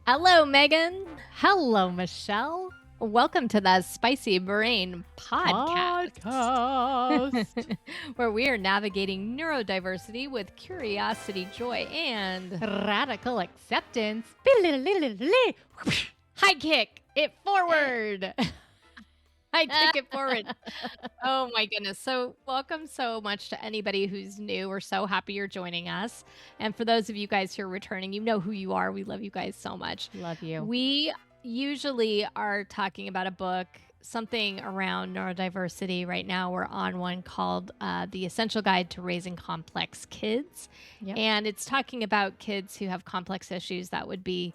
Hello, Megan. Hello, Michelle. Welcome to the Spicy Brain Podcast, Podcast. where we are navigating neurodiversity with curiosity, joy, and Radical acceptance. High kick it forward. I kick it forward. Oh my goodness. So welcome so much to anybody who's new. We're so happy you're joining us. And for those of you guys who are returning, you know who you are. We love you guys so much. Love you. We usually are talking about a book, something around neurodiversity. Right now, we're on one called The Essential Guide to Raising Complex Kids. Yep. And it's talking about kids who have complex issues that would be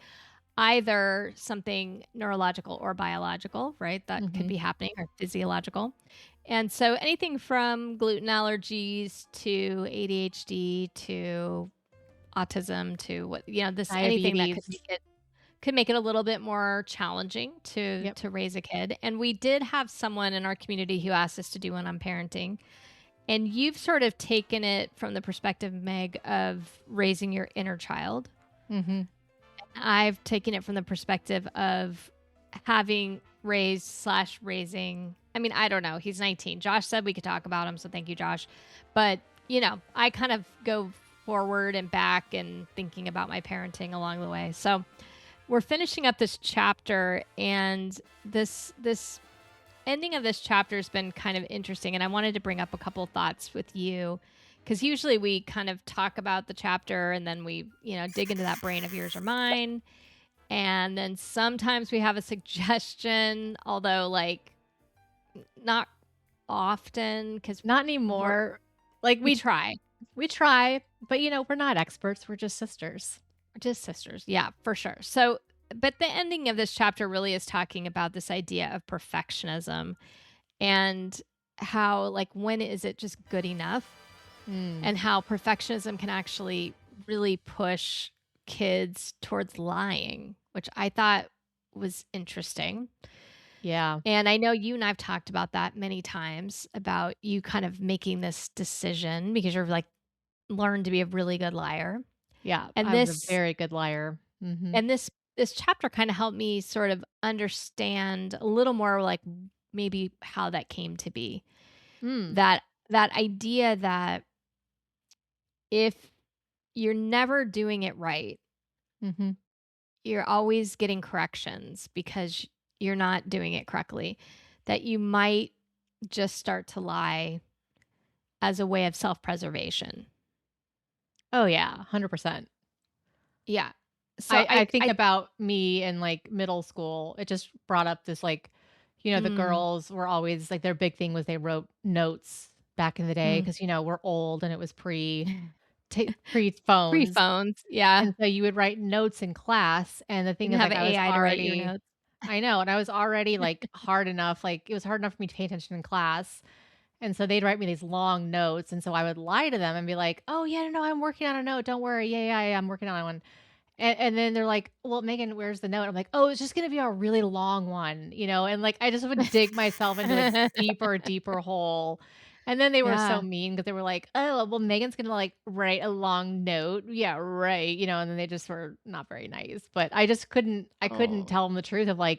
either something neurological or biological, right? That could be happening, or physiological. And so anything from gluten allergies to ADHD to autism to what, anything that could make it a little bit more challenging to raise a kid. And we did have someone in our community who asked us to do one on parenting. And you've sort of taken it from the perspective, Meg, of raising your inner child. Mm-hmm. I've taken it from the perspective of having raising. I mean, I don't know. He's 19. Josh said we could talk about him, so thank you, Josh. But, I kind of go forward and back and thinking about my parenting along the way. So we're finishing up this chapter, and this ending of this chapter has been kind of interesting, and I wanted to bring up a couple thoughts with you. Because usually we kind of talk about the chapter and then we, dig into that brain of yours or mine. And then sometimes we have a suggestion, although not often, because Not anymore. we try. We try, but we're not experts. We're just sisters. Just sisters. Yeah, for sure. So, but the ending of this chapter really is talking about this idea of perfectionism and how, when is it just good enough? And how perfectionism can actually really push kids towards lying, which I thought was interesting. Yeah. And I know you and I've talked about that many times, about you kind of making this decision because you're learned to be a really good liar. Yeah. And I was a very good liar. Mm-hmm. And this chapter kind of helped me sort of understand a little more maybe how that came to be. That idea that if you're never doing it right, you're always getting corrections because you're not doing it correctly, that you might just start to lie as a way of self-preservation. Oh, yeah. 100%. Yeah. So I think about me in middle school. It just brought up this the girls were always their big thing was they wrote notes back in the day because we're old and it was pre-phones. Pre-phones, yeah. And so you would write notes in class, and the thing is, have I was AI to write your already notes. I know, and I was already, hard enough, it was hard enough for me to pay attention in class, and so they'd write me these long notes, and so I would lie to them and be like, "Oh, yeah, no, I'm working on a note, don't worry, yeah, I'm working on one." And then they're like, "Well, Megan, where's the note?" I'm like, "Oh, it's just gonna be a really long one," and, I just would dig myself into this deeper hole. And then they were so mean because they were like, "Oh, well, Megan's gonna, write a long note." Yeah, right, and then they just were not very nice. But I just couldn't tell them the truth of, I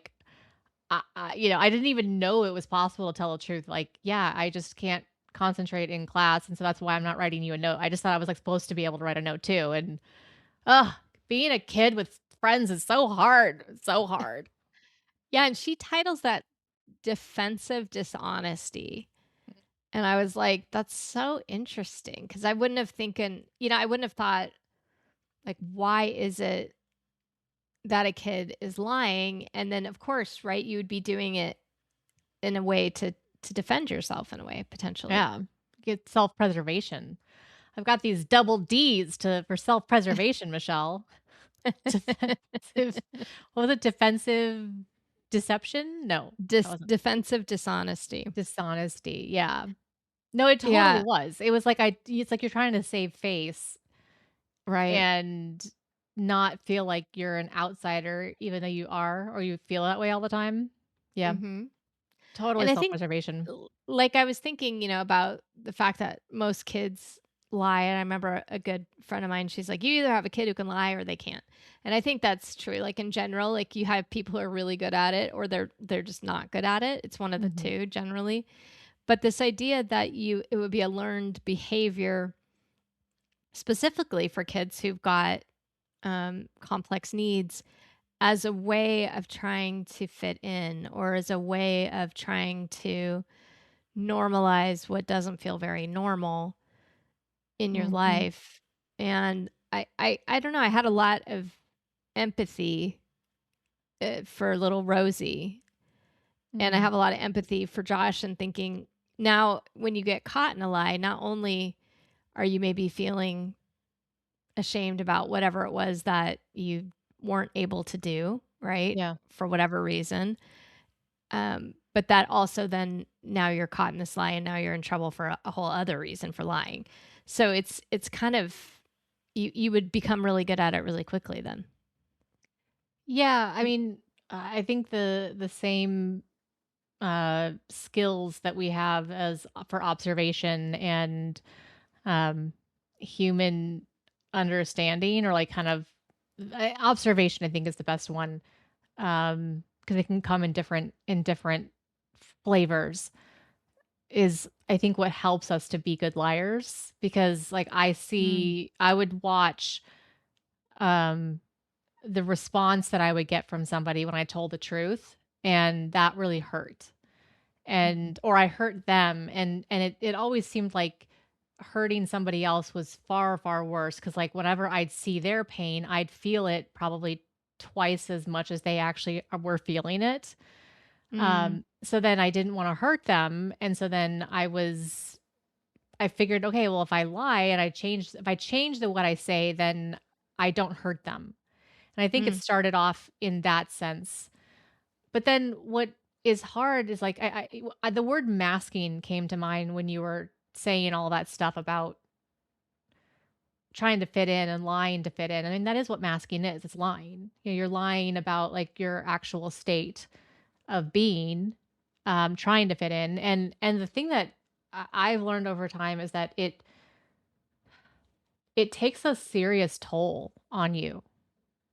didn't even know it was possible to tell the truth. Yeah, I just can't concentrate in class, and so that's why I'm not writing you a note. I just thought I was, supposed to be able to write a note too, and, ugh, being a kid with friends is so hard, so hard. Yeah, and she titles that defensive dishonesty. And I was like, that's so interesting because I wouldn't have thought, why is it that a kid is lying? And then, of course, right, you would be doing it in a way to defend yourself in a way, potentially. Yeah, get self-preservation. I've got these double D's for self-preservation, Michelle. Defensive, what was it? Defensive deception? No. Defensive dishonesty. Dishonesty. Yeah. No, it totally was. It was it's like you're trying to save face. Right. And not feel like you're an outsider, even though you are, or you feel that way all the time. Yeah. Totally And I think, self-preservation. I was thinking, about the fact that most kids lie. And I remember a good friend of mine, she's like, you either have a kid who can lie or they can't. And I think that's true. Like in general, like you have people who are really good at it or they're just not good at it. It's one of the Mhm. two generally. But this idea that it would be a learned behavior specifically for kids who've got complex needs as a way of trying to fit in or as a way of trying to normalize what doesn't feel very normal in your Mhm. life. And I don't know, I had a lot of empathy for little Rosie, and I Mm. have a lot of empathy for Josh and thinking now when you get caught in a lie, not only are you maybe feeling ashamed about whatever it was that you weren't able to do, right? Yeah. For whatever reason. But that also then now you're caught in this lie and now you're in trouble for a whole other reason for lying. So it's kind of you would become really good at it really quickly then. Yeah, I mean, I think the same skills that we have as for observation and um human understanding, or like kind of observation, I think is the best one. Because it can come in different flavors, is I think what helps us to be good liars. Because like Mm, I would watch um the response that I would get from somebody when I told the truth, and that really hurt. mm, And or I hurt them, and it always seemed like hurting somebody else was far, far worse, because like, whenever I'd see their pain, I'd feel it probably twice as much as they actually were feeling it. mm, So then I didn't wanna hurt them, and so then I figured, "Okay, well, if I lie and if I change the what I say, then I don't hurt them." And I think it mm, started off in that sense. But then what is hard is like the word masking came to mind when you were saying all that stuff about trying to fit in and lying to fit in. I mean, that is what masking is. It's lying. You know, you're lying about like your actual state of being, trying to fit in. And the thing that I've learned over time is that it takes a serious toll on you.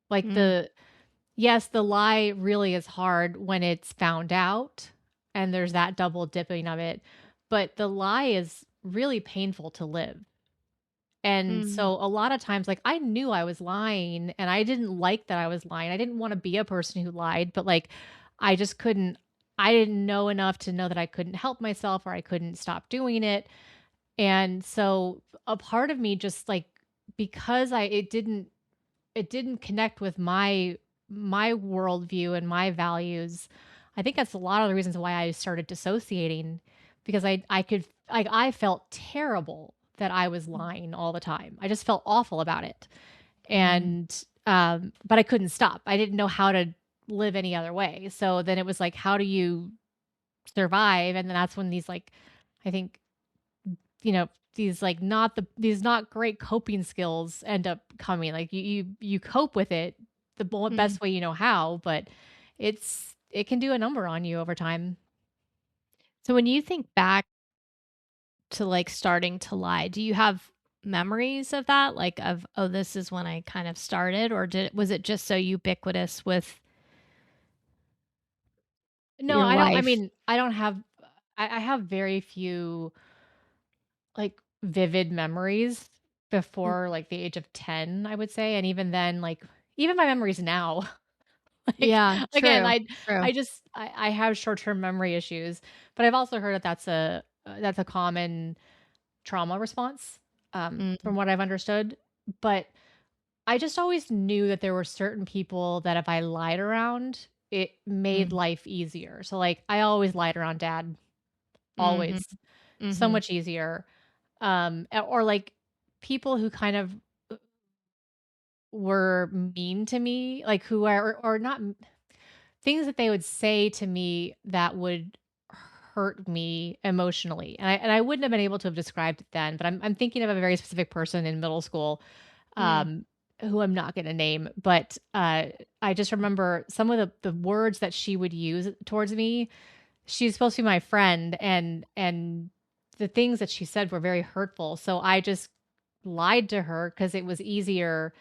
Like mm, yes, the lie really is hard when it's found out, and there's that double dipping of it, but the lie is really painful to live. And mm, so a lot of times, like, I knew I was lying and I didn't like that I was lying. I didn't want to be a person who lied, but like, I just couldn't, I didn't know enough to know that I couldn't help myself or I couldn't stop doing it. And so a part of me just like, because it didn't connect with my worldview and my values. I think that's a lot of the reasons why I started dissociating, because I could like I felt terrible that I was lying all the time. I just felt awful about it. mm, And but I couldn't stop. I didn't know how to live any other way. So then it was like, how do you survive? And then that's when these like, I think, you know, these not great coping skills end up coming. Like you cope with it the mm. best way you know how, but it can do a number on you over time. So when you think back to like starting to lie, do you have memories of that? Like of, oh, this is when I kind of started, or was it just so ubiquitous with No, your I don't. I life? mean, I don't have. I have very few like vivid memories Mm, before like the age of 10, I would say, and even then, like even my memories now. Like, yeah, again, true, true. I have short-term memory issues, but I've also heard that that's a common trauma response, from Mm, what I've understood. But I just always knew that there were certain people that if I lied around, it made mm, life easier. So, like, I always lied around dad, mhm, always. So mhm, much easier. Or like people who kind of were mean to me, like who are or not things that they would say to me that would hurt me emotionally, and I wouldn't have been able to have described it then, but I'm thinking of a very specific person in middle school, mm, um, who I'm not gonna name, but, I just remember some of the words that she would use towards me. She's supposed to be my friend, and the things that she said were very hurtful, so I just lied to her because it was easier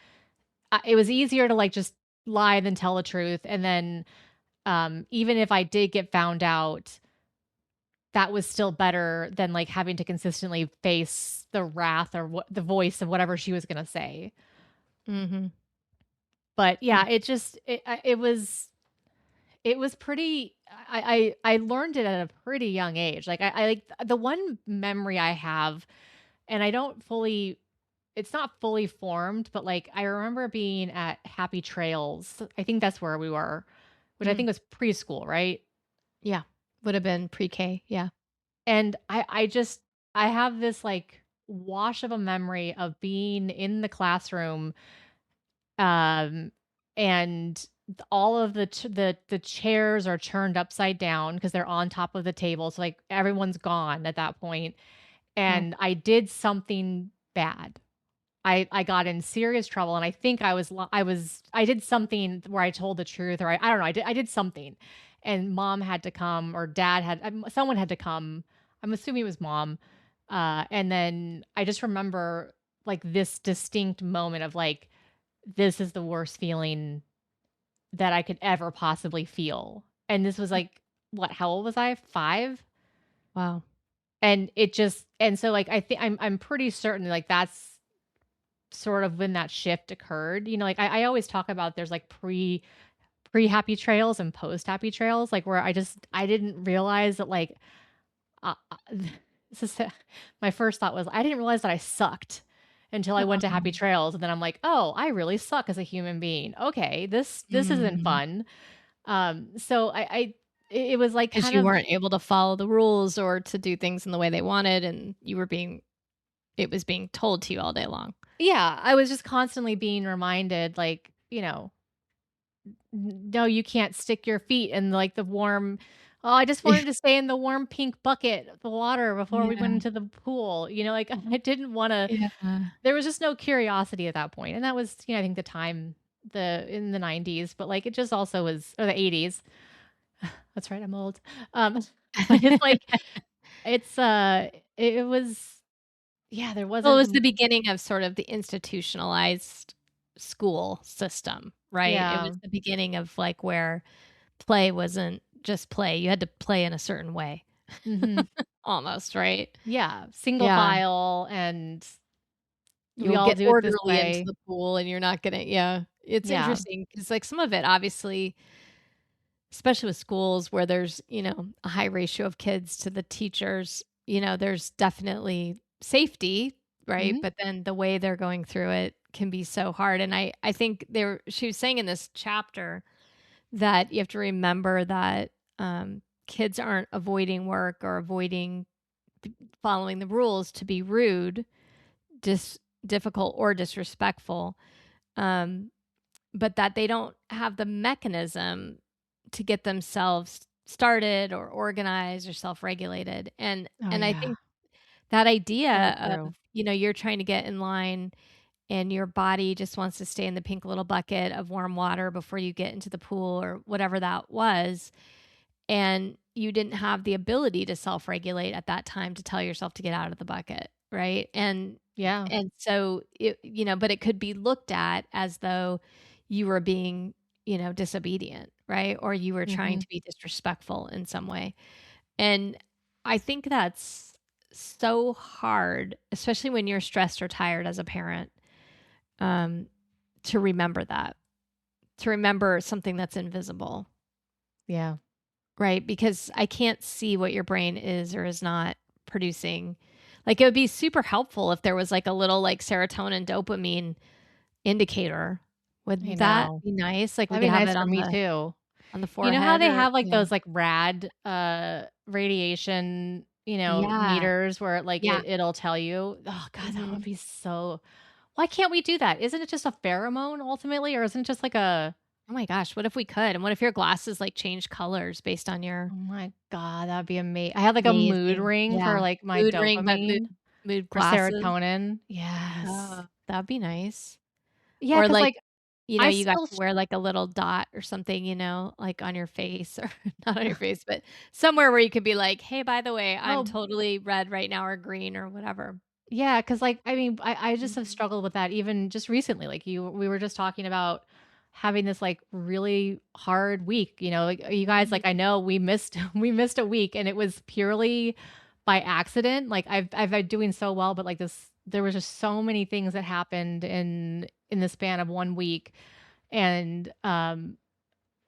to, like, just lie than tell the truth, and then, even if I did get found out, that was still better than, like, having to consistently face the wrath or what the voice of whatever she was gonna say. Mhm. But, Yeah. yeah, it was pretty I learned it at a pretty young age. Like, I like, the one memory I have, and I don't fully it's not fully formed, but, like, I remember being at Happy Trails. I think that's where we were, which I Mm. think was preschool, right? Yeah. Would have been pre-K. Yeah. And I have this, like, wash of a memory of being in the classroom, um, and all of the chairs are turned upside down because 'cause they're on top of the table, so, like, everyone's gone at that point, Mm. and I did something bad. I got in serious trouble, and I think I did something where I told the truth, or I don't know, I did something, and mom had to come, or dad had someone had to come. I'm assuming it was mom, and then I just remember, like, this distinct moment of, like, this is the worst feeling that I could ever possibly feel, and this was, like, what, how old was I? 5? Wow. And it just and so, like, I think I'm pretty certain, like, that's sort of when that shift occurred. Like, I always talk about there's, like, pre-happy trails and post-happy trails, like, where I didn't realize that, like, uh, uh, this is my first thought was, I didn't realize that I sucked until I went to happy Um, trails, and then I'm like, "Oh, I really suck as a human being. Okay, this isn't mm. fun." So it was, like, 'Cause kind you of weren't able to follow the rules or to do things in the way they wanted, and it was being told to you all day long. yeah, I was just constantly being reminded, like, no, you can't stick your feet in, like, the warm "Oh, I just wanted to stay in the warm pink bucket of the water before we went Yeah. into the pool," like, I didn't wanna Yeah. there was just no curiosity at that point, and that was, I think the time in the '90s, but, like, it just also was or the '80s. That's right, I'm old. Um, but it's like it's, it was yeah, there Well, it wasn't was the beginning of sort of the institutionalized school system, right? It was yeah, the beginning of, like, where play wasn't just play, you had to play in a certain way, mhm, almost, right? yeah, single Yeah. file, and we You'll all get do it this orderly into way. the pool, and you're not gonna yeah. It's Yeah, interesting because like, some of it, obviously, especially with schools where there's, a high ratio of kids to the teachers, there's definitely safety, right? mhm. But then the way they're going through it can be so hard, and I think she was saying in this chapter that you have to remember that, kids aren't avoiding work or avoiding following the rules to be rude, dis difficult, or disrespectful, um, but that they don't have the mechanism to get themselves started or organized or self-regulated, Oh, and I yeah. think that So idea of, true. you're trying to get in line and your body just wants to stay in the pink little bucket of warm water before you get into the pool or whatever that was, and you didn't have the ability to self-regulate at that time to tell yourself to get out of the bucket, right? Yeah. And so but it could be looked at as though you were being, disobedient, right? Or you were trying Mhm. to be disrespectful in some way. And I think that's so hard, especially when you're stressed or tired as a parent, um, to remember that, to remember something that's invisible. Yeah. Right, because I can't see what your brain is or is not producing. Like, it would be super helpful if there was, like, a little, like, serotonin, dopamine indicator. I Wouldn't that know. be nice? Like, we That'd could be have nice it for on me the too. You know how forehead they or have, like, yeah. those, like, rad, radiation, Yeah, meters where, like, yeah, it'll tell you? Oh god, that would mhm. be so why can't we do that? Isn't it just a pheromone ultimately, or isn't it just like a Oh my gosh, what if we could? And what if your glasses, like, change colors based on your oh my god, that'd be I have, like, a mood amazing. ring for, Yeah. like, my Mood ring, but dopamine, mood for glasses. serotonin. Yes. Oh, that'd be nice. Yeah, Or, because like, like, I you got still to wear, like, a little dot or something, like, on your face or not on your face, but somewhere where you could be like, "Hey, by the way, I'm oh totally red right now or green," or whatever. Yeah, because like, I mean, I just have Mhm. struggled with that even just recently. Like we were just talking about having this like really hard week, like you guys, Mhm. like I know we missed we missed a week and it was purely by accident. Like I've been doing so well, but like this there was just so many things that happened in the span of 1 week. And and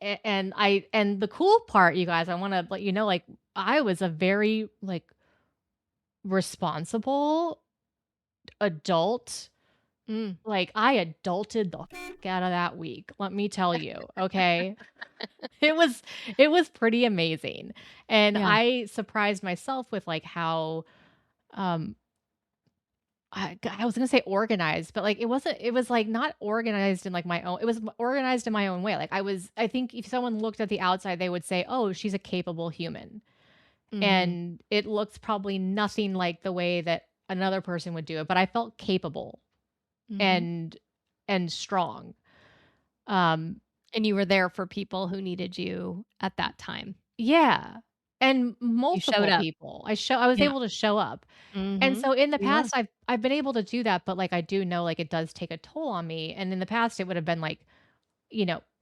the cool part, you guys, I want to let you know, like I was a very like responsible adult. Mm. Like, I adulted the out of that week, let me tell you, okay? It was it was pretty amazing, and Yeah. I surprised myself with, like, how, um, I was gonna say organized, but, like, it was, like, not organized in, like, my own it was organized in my own way, like, I think if someone looked at the outside, they would say, "Oh, she's a capable human," Mhm. and it looks probably nothing like the way that another person would do it, but I felt capable Mhm. and strong. Um, And you were there for people who needed you at that time. yeah, and You showed multiple up. people. I was Yeah. able to show up, and Mhm. so in the You were. past, I've been able to do that, but, like, I do know, like, it does take a toll on me, and in the past, it would have been, like,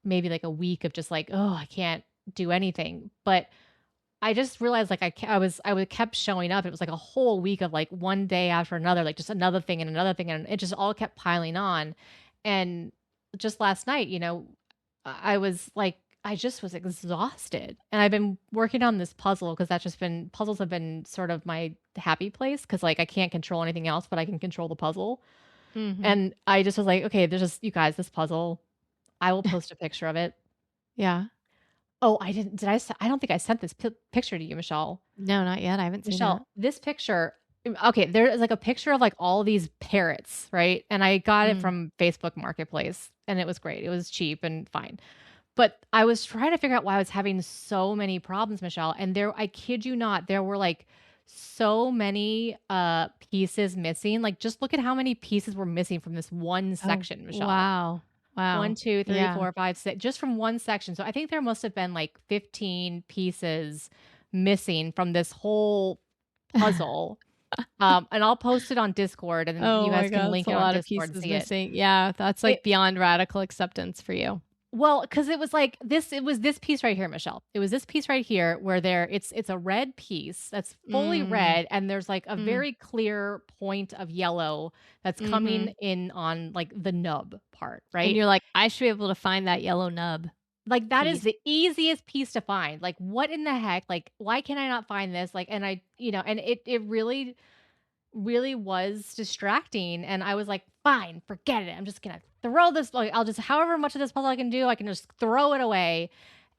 maybe, like, a week of just, like, "Oh, I can't do anything," but I just realized, like, I would kept showing up. It was, like, a whole week of, like, one day after another, like, just another thing, and it just all kept piling on, and just last night, I was, like I just was exhausted, and I've been working on this puzzle because that's just been puzzles have been sort of my happy place because like, I can't control anything else, but I can control the puzzle, Mhm. and I just was like, "Okay, there's just you guys, this puzzle, I will post a picture of it." Yeah. Oh, I didn't did I se I don't think I sent this picture to you, Michelle. No, not yet. I haven't seen Michelle, that. this picture okay, there is, like, a picture of, like, all these parrots, right? And I got it Mm. from Facebook Marketplace, and it was great. It was cheap and fine. But I was trying to figure out why I was having so many problems, Michelle, and I kid you not, there were, like, so many, pieces missing. Like, just look at how many pieces were missing from this one Oh, section, Michelle. wow. 1, Wow. 2, 3, Yeah. 4, 5, 6, just from one section. So I think there must have been like 15 pieces missing from this whole puzzle. And I'll post it on Discord and you Oh my guys can god, it's link a it on lot of Discord and pieces see it. missing. Yeah, that's, It like, beyond radical acceptance for you. well, because it was like this it was this piece right here, Michelle. It was this piece right here where it's a red piece that's fully Mm. red and there's like a Mm. very clear point of yellow that's coming Mhm. in on like the nub part, And right? you're like, "I should be able to find that yellow nub Like, that is piece." the easiest piece to find. Like, what in the heck? Like, why can I not find this? Like, and and it really, really was distracting. And I was like, fine, forget it. I'm just gonna throw this. Like, I'll just however much of this puzzle I can do, I can just throw it away.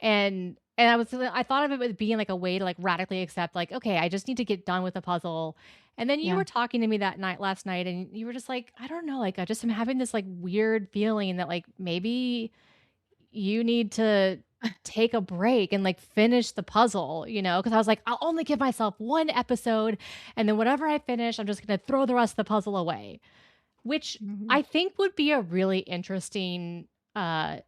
And I thought of it as being like a way to like radically accept, like, okay, I just need to get done with the puzzle. And then you Yeah. were talking to me that night last night, and you were just like, I don't know, like I just am having this like weird feeling that like maybe you need to take a break and like finish the puzzle, because I was like, I'll only give myself one episode. And then whatever I finish, I'm just going to throw the rest of the puzzle away, which Mhm. I think would be a really interesting uh,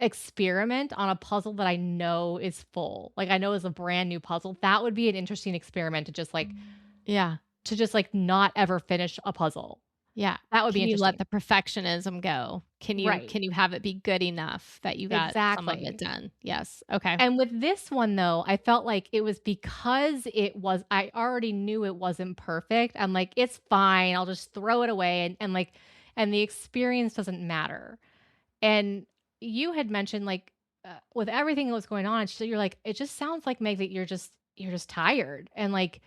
experiment on a puzzle that I know is full. Like I know is a brand new puzzle. That would be an interesting experiment Yeah. to just like not ever finish a puzzle. Yeah. That would be Can you let interesting. the perfectionism go? Can you Right. have it be good enough that you got some of it Exactly. done? Yes. Okay. And with this one though, I felt like it was because I already knew it wasn't perfect. I'm like, it's fine. I'll just throw it away and the experience doesn't matter. And you had mentioned like with everything that was going on, so you're like, it just sounds like Meg that you're just tired and like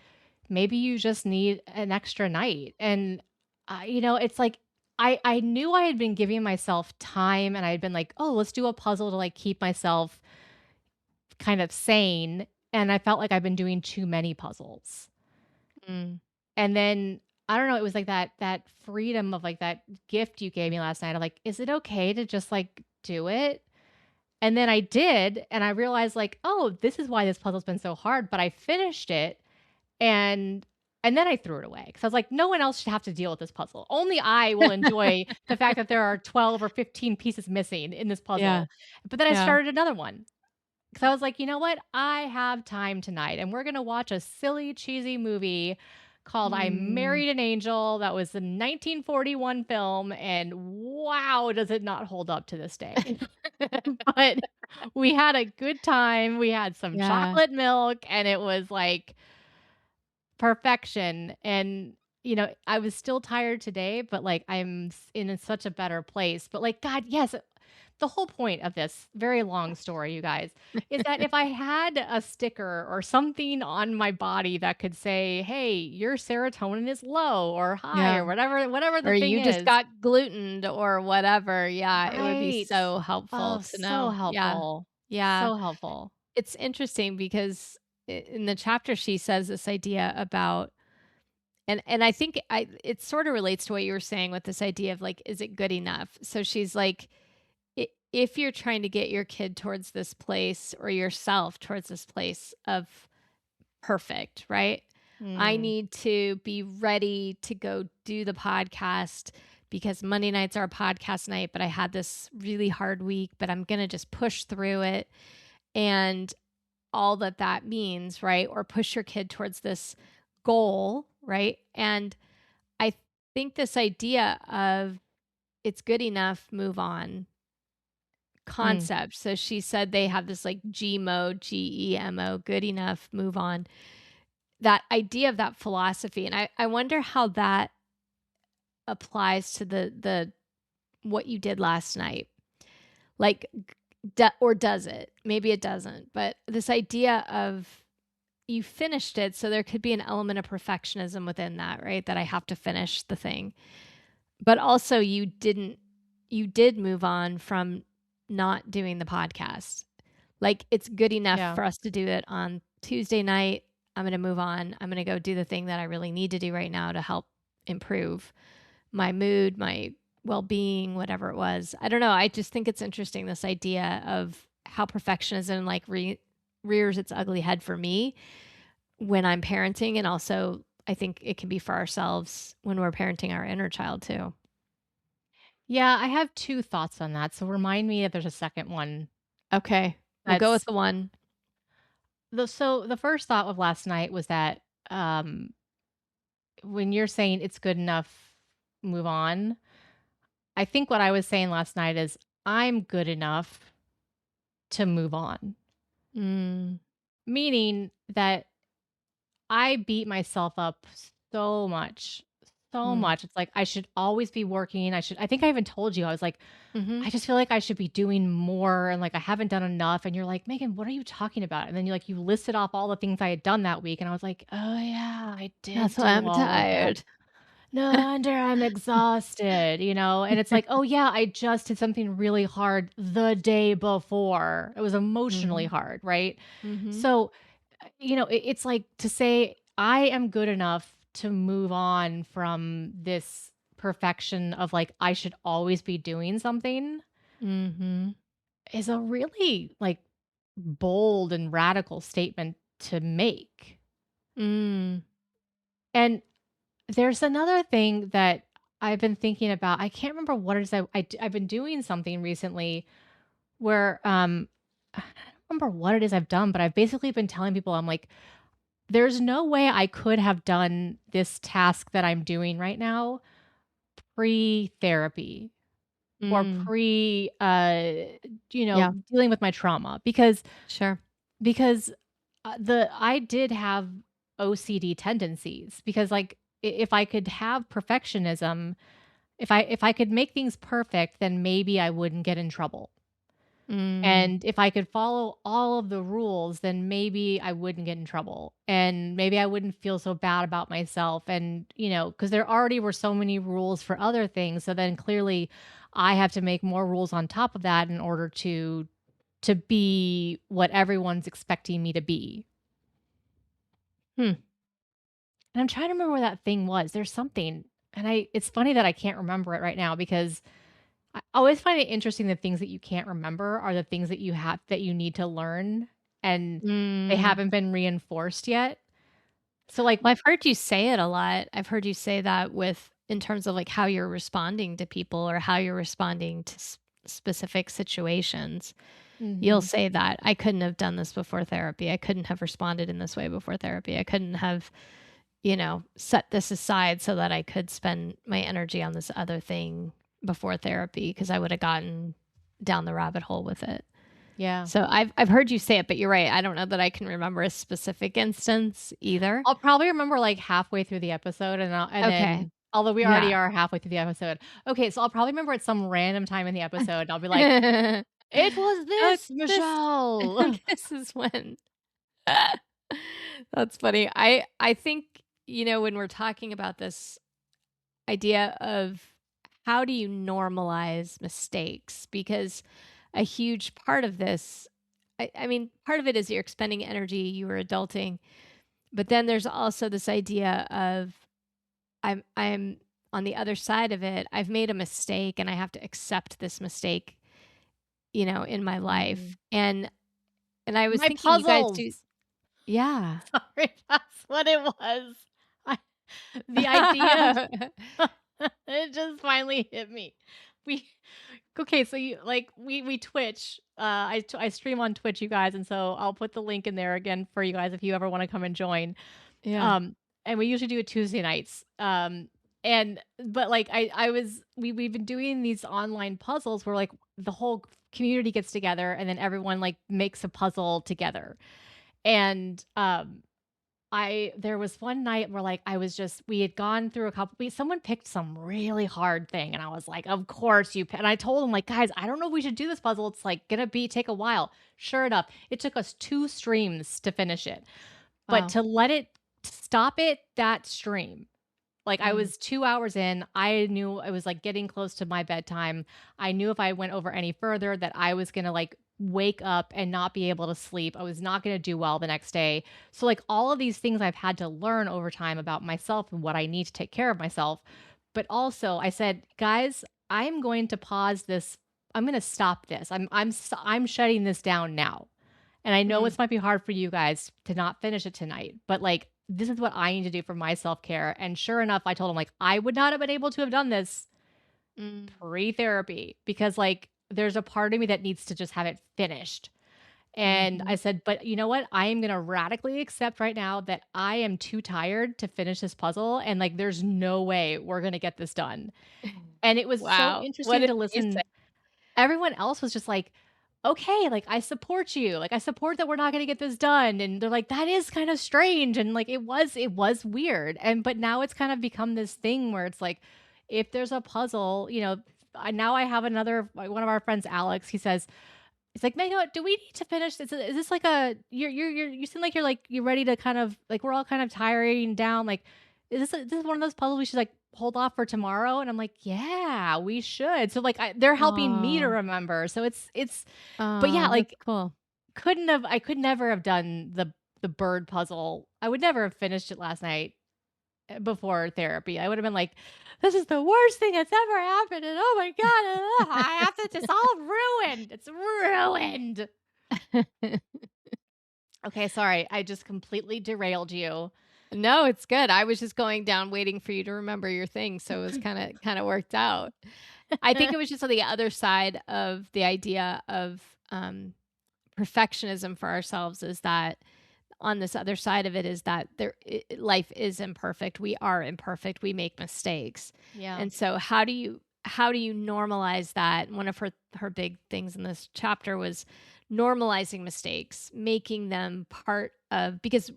maybe you just need an extra night. And it's like I knew I had been giving myself time and I had been like, oh, let's do a puzzle to like keep myself kind of sane, and I felt like I've been doing too many puzzles. Mm. And then I don't know, it was like that freedom of like that gift you gave me last night of like, is it okay to just like do it? And then I did, and I realized like, oh, this is why this puzzle's been so hard, but I finished it and then I threw it away because I was like, no one else should have to deal with this puzzle. Only I will enjoy the fact that there are 12 or 15 pieces missing in this Yeah. puzzle. But then I Yeah. started another one. 'Cause I was like, "You know what? I have time tonight, and we're gonna watch a silly, cheesy movie called I Mm. Married an Angel. That was a 1941 film, and wow, does it not hold up to this day. But we had a good time. We had some Yeah. chocolate milk, and it was like perfection. And, I was still tired today, but like in such a better place. But like, God, yes, the whole point of this very long story, you guys, is that if I had a sticker or something on my body that could say, "Hey, your serotonin is low or high," Yeah. or whatever the Or thing you just is. got glutened or whatever. Yeah, it would be Right. so helpful Oh, to so know. Yeah. helpful. Yeah. So helpful. It's interesting because in the chapter she says this idea about and I think it sort of relates to what you were saying with this idea of like, is it good enough? So she's like, if you're trying to get your kid towards this place or yourself towards this place of perfect, right? I Mm. need to be ready to go do the podcast because Monday nights are podcast night, but I had this really hard week, but I'm going to just push through it. And all that that means, right? Or push your kid towards this goal, right? And I think this idea of it's good enough, move on Mm. concept. So she said they have this like GEMO, GEMO, good enough, move on. That idea of that philosophy. And I wonder how that applies to the what you did last night. Like, or does it? Maybe it doesn't. But this idea of you finished it, so there could be an element of perfectionism within that, right? That I have to finish the thing. But also you did move on from not doing the podcast. Like it's good enough Yeah. for us to do it on Tuesday night. I'm going to move on. I'm going to go do the thing that I really need to do right now to help improve my mood, my well-being, whatever it was. I don't know. I just think it's interesting this idea of how perfectionism like rears its ugly head for me when I'm parenting, and also I think it can be for ourselves when we're parenting our inner child too. Yeah, I have 2 thoughts on that, so remind me if there's a second one. Okay, we'll go with That's the one. the first thought of last night was that, when you're saying it's good enough, move on, I think what I was saying last night is I'm good enough to move on. Mm, Meaning that I beat myself up so much, so mm, much. It's like I should always be working. I think I even told you, I was like, mhm. I just feel like I should be doing more and like I haven't done enough. And you're like, Megan, what are you talking about? And then you listed off all the things I had done that week. And I was like, oh yeah, I did That's why do I'm all of that. tired. No wonder I'm exhausted. And it's like, oh yeah, I just did something really hard the day before. It was emotionally Mhm, hard, right? mhm, So, it's like to say I am good enough to move on from this perfection of like I should always be doing something mhm, is a really like bold and radical statement to make. mm, And there's another thing that I've been thinking about. I can't remember what it is. I've been doing something recently where I don't remember what it is I've done, but I've basically been telling people I'm like, there's no way I could have done this task that I'm doing right now pre-therapy or mm. Yeah, dealing with my trauma sure. because the I did have OCD tendencies because like if I could have perfectionism, if I could make things perfect, then maybe I wouldn't get in trouble. Mm, And if I could follow all of the rules, then maybe I wouldn't get in trouble. And maybe I wouldn't feel so bad about myself. And, because there already were so many rules for other things. So then clearly I have to make more rules on top of that in order to be what everyone's expecting me to be. hmm. And I'm trying to remember where that thing was. There's something. And it's funny that I can't remember it right now because I always find it interesting the things that you can't remember are the things that you need to learn and they Mm. haven't been reinforced yet. So like Well, I've heard you say it a lot. I've heard you say that with in terms of like how you're responding to people or how you're responding to specific situations. You'll mhm. say that I couldn't have done this before therapy. I couldn't have responded in this way before therapy. I couldn't have, set this aside so that I could spend my energy on this other thing before therapy because I would have gotten down the rabbit hole with it. Yeah. So I've heard you say it, but you're right. I don't know that I can remember a specific instance either. I'll probably remember, like, halfway through the episode, and Okay. then although we already Yeah. are halfway through the episode. Okay, so I'll probably remember at some random time in the episode, and I'll be like, "It was Oh, this, this Michelle." this is when. That's funny. I think, when we're talking about this idea of how do you normalize mistakes, because a huge part of this, I mean, part of it is you're expending energy, you are adulting, but then there's also this idea of I'm on the other side of it. I've made a mistake and I have to accept this mistake, in my Mhm. life. And I was My thinking you guys do. puzzles. Yeah. Sorry, that's what it was. I the idea of it just finally hit me. We okay, so you like we Twitch. I stream on Twitch, you guys, and so I'll put the link in there again for you guys if you ever want to come and join. Yeah. Um, and we usually do it Tuesday nights. And but like we've been doing these online puzzles where like the whole community gets together and then everyone like makes a puzzle together. And I there was one night where like I was just we had gone through a couple someone picked some really hard thing and I was like, "Of course you." And I told them like, "Guys, I don't know if we should do this puzzle. It's like going to be take a while." Sure enough, it took us 2 streams to finish it. But Wow. to let it stop it that stream. Like I Mm. was 2 hours in, I knew I was like getting close to my bedtime. I knew if I went over any further that I was going to like wake up and not be able to sleep. I was not going to do well the next day. So like all of these things I've had to learn over time about myself and what I need to take care of myself. But also I said, "Guys, I'm going to pause this. I'm going to stop this. I'm shutting this down now." And I know Mm. this might be hard for you guys to not finish it tonight, but like this is what I need to do for my self-care. And sure enough, I told him like I would not have been able to have done this Mm. pre-therapy because like there's a part of me that needs to just have it finished. And I Mhm. said, "But you know what? I am going to radically accept right now that I am too tired to finish this puzzle and like there's no way we're going to get this done." And it was so Wow. What interesting did to he say? listen. Everyone else was just like, "Okay, like, I support you. Like, I support that we're not gonna get this done." And they're like, "That is kind of strange." And, like, it was weird. And but now it's kind of become this thing where it's like, if there's a puzzle, now I have another like, one of our friends, Alex, he says, he's like, "Mango, do we need to finish this? Is this like a you seem like you're ready to kind of like we're all kind of tiring down. Like, is this one of those puzzles we should like hold off for tomorrow?" And I'm like, "Yeah, we should." So like they're helping me to Oh. remember. So it's but yeah, Oh, that's like cool. I could never have done the bird puzzle. I would never have finished it last night before therapy. I would have been like, "This is the worst thing that's ever happened, and oh my god, I have to. It's all ruined. It's ruined." Okay, sorry, I just completely derailed you. No, it's good. I was just going down waiting for you to remember your thing, so it was kinda worked out. I think it was just on the other side of the idea of, perfectionism for ourselves is that on this other side of it is that life is imperfect. We are imperfect. We make mistakes. Yeah. And so how do you normalize that? And one of her big things in this chapter was normalizing mistakes, making them part of because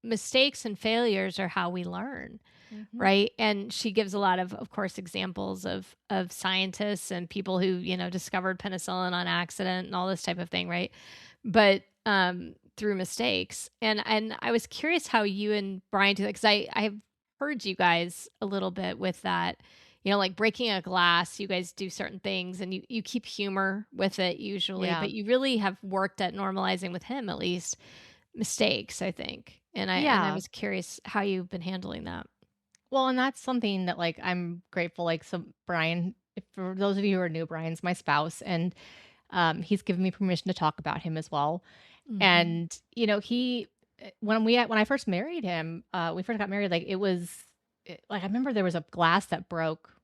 mistakes and failures are how we learn, Mhm. right? And she gives a lot of course, examples of scientists and people who, discovered penicillin on accident and all this type of thing, right? But through mistakes. And I was curious how you and Brian do that because I've heard you guys a little bit with that. Like breaking a glass, you guys do certain things and you keep humor with it usually, Yeah. but you really have worked at normalizing with him at least mistakes, I think. And I Yeah. was curious how you've been handling that. Well, and that's something that, like, I'm grateful, like, so Brian if for those of you who are new, Brian's my spouse, and, he's given me permission to talk about him as well. Mhm. And, when I first married him, we first got married, like, like, I remember there was a glass that broke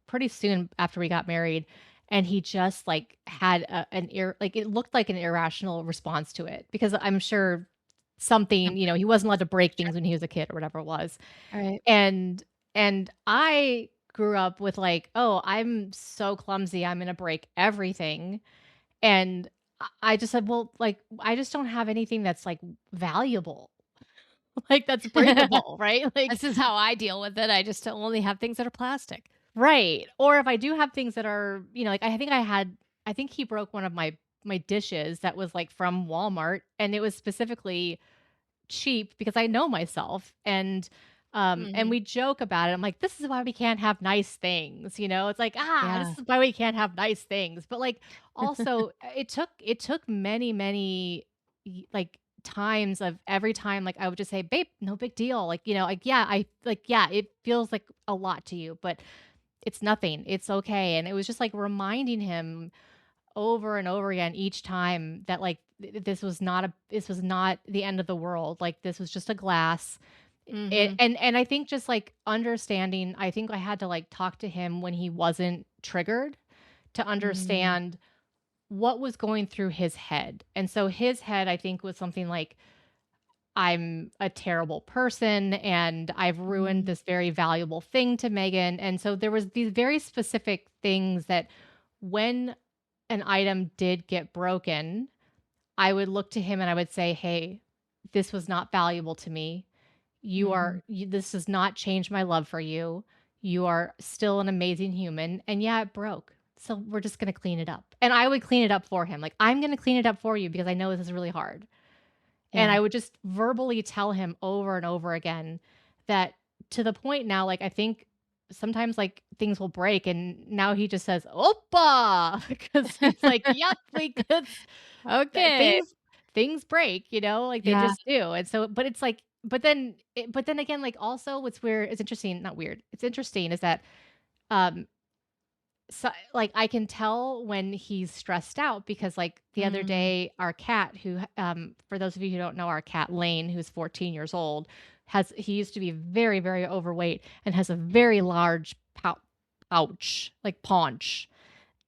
pretty soon after we got married, and he just, like, had it looked like an irrational response to it because I'm sure something, Okay. he wasn't allowed to break Sure. things when he was a kid or whatever it was. All right. And and I grew up with like, "Oh, I'm so clumsy, I'm gonna break everything." And I just said, "Well, like, I just don't have anything that's, like, valuable, like, that's breakable," right? Like This is how I deal with it. I just only have things that are plastic. right. Or if I do have things that are, like, I think he broke one of my dishes that was, like, from Walmart, and it was specifically cheap because I know myself, and Mhm. we joke about it. I'm like, "This is why we can't have nice things," It's like, this Yeah. is why we can't have nice things." But, like, also, it took many, many, like, times of every time, like, I would just say, "Babe, no big deal." Like, yeah, it feels like a lot to you, but it's nothing. It's okay. And it was just, like, reminding him over and over again each time that, like, this was not the end of the world, like, this was just a glass. Mhm. And I think just, like, understanding, I think I had to, like, talk to him when he wasn't triggered to Mm. understand what was going through his head. And so his head, I think, was something like, "I'm a terrible person, and I've ruined Mm. this very valuable thing to Megan." And so there was these very specific things that when an item did get broken, I would look to him and I would say, "Hey, this was not valuable to me. Mhm. This does not change my love for you. You are still an amazing human. And yeah, it broke. So we're just going to clean it up." And I would clean it up for him. Like, "I'm going to clean it up for you because I know this is really hard." And Yeah. I would just verbally tell him over and over again that, to the point now, like, I think sometimes, like, things will break and now he just says, "Oppa," because he's like, "Yep, because Okay. things break, like they Yeah. just do." And so, but it's like, but then again, like, also what's weird, it's interesting, not weird, it's interesting is that, um so, like, I can tell when he's stressed out because, like, the other Mm. day, our cat, for those of you who don't know, our cat Lane, who's 14 years old, he used to be very, very overweight and has a very large pouch, like paunch,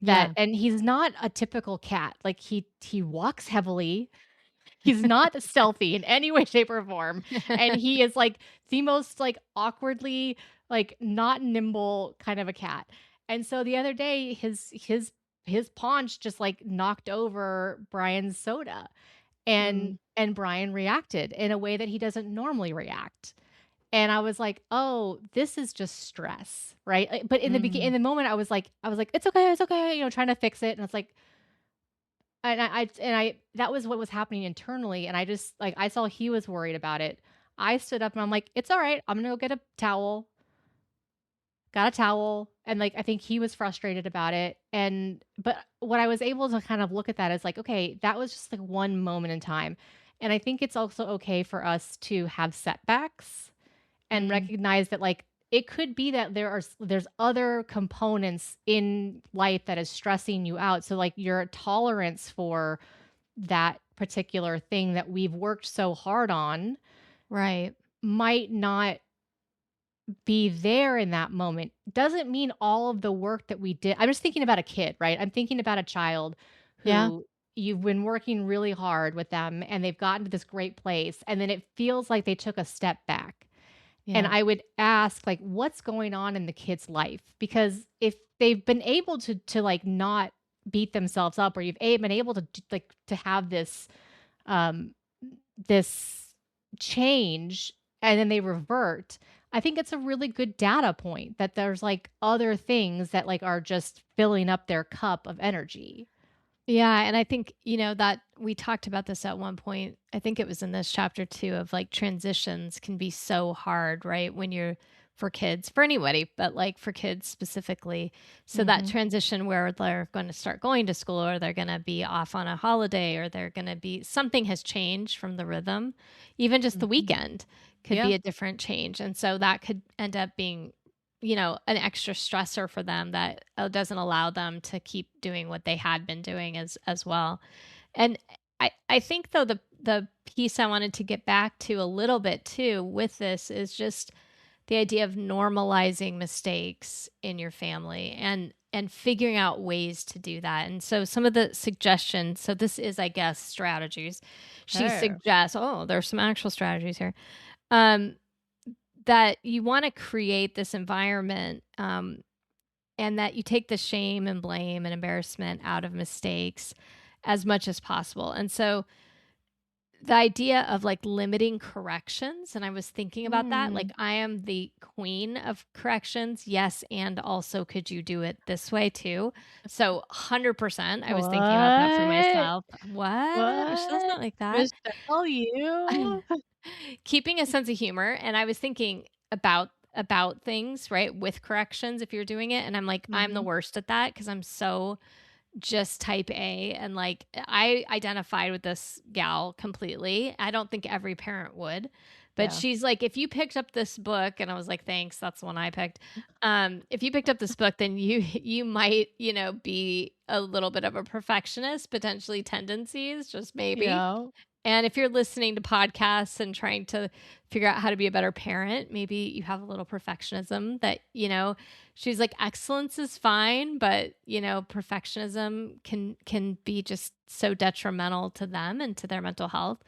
Yeah. and he's not a typical cat. Like, he walks heavily. He's not stealthy in any way, shape, or form, and he is, like, the most, like, awkwardly, like, not nimble kind of a cat. And so the other day, his paunch just, like, knocked over Brian's soda, Mm. and Brian reacted in a way that he doesn't normally react. And I was like, "Oh, this is just stress," right? But in Mm. the moment, I was like, it's okay," trying to fix it, and it's like, and I that was what was happening internally, and I just, like, I saw he was worried about it. I stood up and I'm like, "It's alright, I'm gonna go get a towel." Got a towel, and, like, I think he was frustrated about it, but what I was able to kind of look at that is like, okay, that was just, like, one moment in time, and I think it's also okay for us to have setbacks and Mm. recognize that, like, it could be that there's other components in life that is stressing you out, so, like, your tolerance for that particular thing that we've worked so hard on Right. might not be there in that moment. Doesn't mean all of the work that we did. I'm just thinking about a kid, right? I'm thinking about a child Yeah. who you've been working really hard with them and they've gotten to this great place and then it feels like they took a step back. And Yeah. I would ask, like, what's going on in the kid's life? Because if they've been able to like not beat themselves up, or been able to like to have um this change and then they revert, I think it's a really good data point that there's, like, other things that, like, are just filling up their cup of energy. Yeah, and I think, that we talked about this at one point. I think it was in this chapter too of like transitions can be so hard, right? When you're for kids, for anybody, but like for kids specifically. So that Mhm, transition where they're going to start going to school or they're going to be off on a holiday or they're going to be something has changed from the rhythm. Even just the mhm. weekend could Yeah, be a different change. And so that could end up being an extra stressor for them that doesn't allow them to keep doing what they had been doing as well. And I think though the piece I wanted to get back to a little bit too with this is just the idea of normalizing mistakes in your family. and figuring out ways to do that. And so some of the suggestions, so this is, I guess, strategies. She Sure. suggests, oh, there's some actual strategies here. Um, that you want to create this environment, and that you take the shame and blame and embarrassment out of mistakes as much as possible. And so the idea of, like, limiting corrections, and I was thinking about that, like, Mm. I am the queen of corrections, yes, and also, could you do it this way too? So, 100%, I was thinking about that for What? myself. "What? Michelle's What? not like that." Michelle, you? Keeping a sense of humor, and I was thinking about things, right, with corrections if you're doing it, and I'm like, I'm the Mhm. worst at that because 'cause I'm so just type A, and, like, I identified with this gal completely. I don't think every parent would, but Yeah. she's like, "If you picked up this book," and I was like, "Thanks, that's the one I picked." "If you picked up this book, then you might, be a little bit of a perfectionist, potentially tendencies, just maybe. Yeah. And if you're listening to podcasts and trying to figure out how to be a better parent, maybe you have a little perfectionism that, she's like excellence is fine, but, perfectionism can be just so detrimental to them and to their mental health.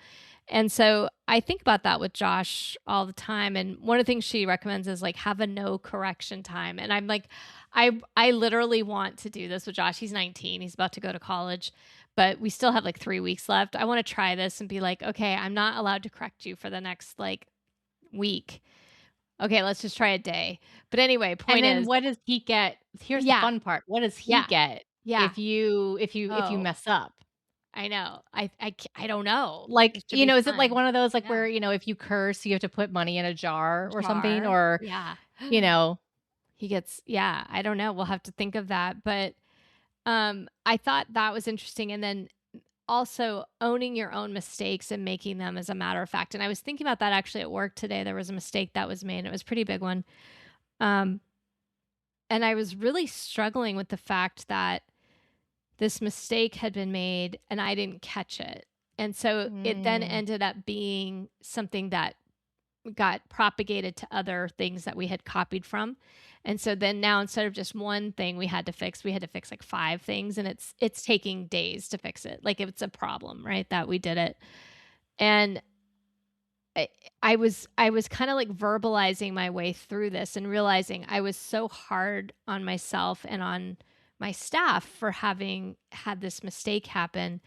And so I think about that with Josh all the time. And one of the things she recommends is like have a no correction time. And I'm like, I literally want to do this with Josh. He's 19. He's about to go to college, but we still have like 3 weeks left. I want to try this and be like, okay, I'm not allowed to correct you for the next like week. Okay, let's just try a day. But anyway, And point then is, what does he get? Here's the yeah, fun part. What does he yeah, get yeah. if you Oh, mess up? I know. I don't know. Like, It should be is it like fun. one of those, like, Yeah. where, if you curse, you have to put money in a jar or something? Jar. Or, Yeah. you know He gets, yeah, I don't know. We'll have to think of that. But I thought that was interesting. And then also owning your own mistakes and making them as a matter of fact. And I was thinking about that actually at work today. There was a mistake that was made. It was a pretty big one. Um, and I was really struggling with the fact that this mistake had been made and I didn't catch it. And so it then Mm, ended up being something that got propagated to other things that we had copied from. And so then now instead of just one thing we had to fix like 5 things, and it's taking days to fix it. Like it's a problem, right? That we did it. And I I was kind of like verbalizing my way through this and realizing I was so hard on myself and on my staff for having had this mistake happen.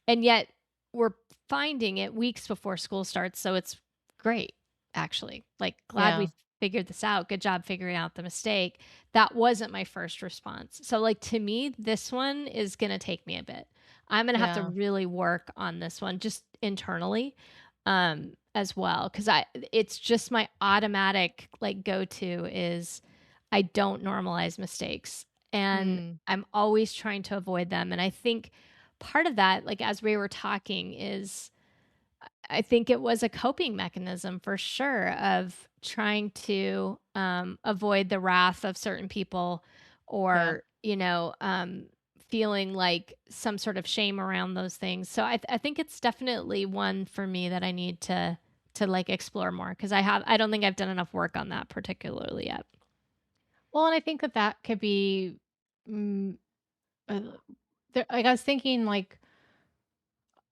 And yet we're finding it weeks before school starts, so it's great, actually. Like, glad yeah, we figured this out. Good job figuring out the mistake. That wasn't my first response. So, like, to me, this one is gonna take me a bit. I'm gonna have to yeah, really work on this one just internally, as well, because it's just my automatic, like, go-to is I don't normalize mistakes, and mm, I'm always trying to avoid them, and I think part of that, like, as we were talking is I think it was a coping mechanism for sure of trying to, avoid the wrath of certain people yeah. or, feeling like some sort of shame around those things. So I think it's definitely one for me that I need to, like, explore more because I don't think I've done enough work on that particularly yet. Well, and I think that that could be, mm, uh, like, I was thinking, like,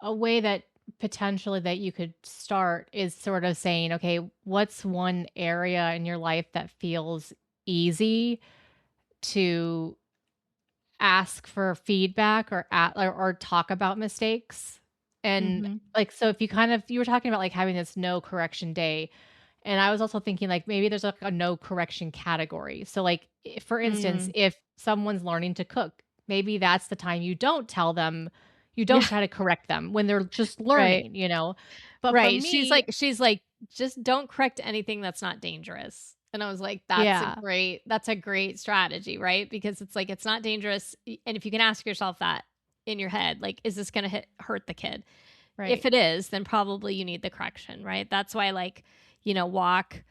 a way that potentially that you could start is sort of saying, "Okay, what's one area in your life that feels easy to ask for feedback or or talk about mistakes?" And, Mhm. like, so if you were talking about, like, having this no correction day, and I was also thinking, like, maybe there's, like, a no correction category. So, like, for instance, Mm. if someone's learning to cook, maybe that's the time you don't Yeah, try to correct them when they're just right. learning? But for Right, she's me, like she's like, "Just don't correct anything that's not dangerous." And I was like, yeah, that's a great strategy," right? Because it's like, it's not dangerous, and if you can ask yourself that in your head, like, "Is this gonna hurt the kid?" If right. it is, then probably you need the correction, right? That's why, like, walk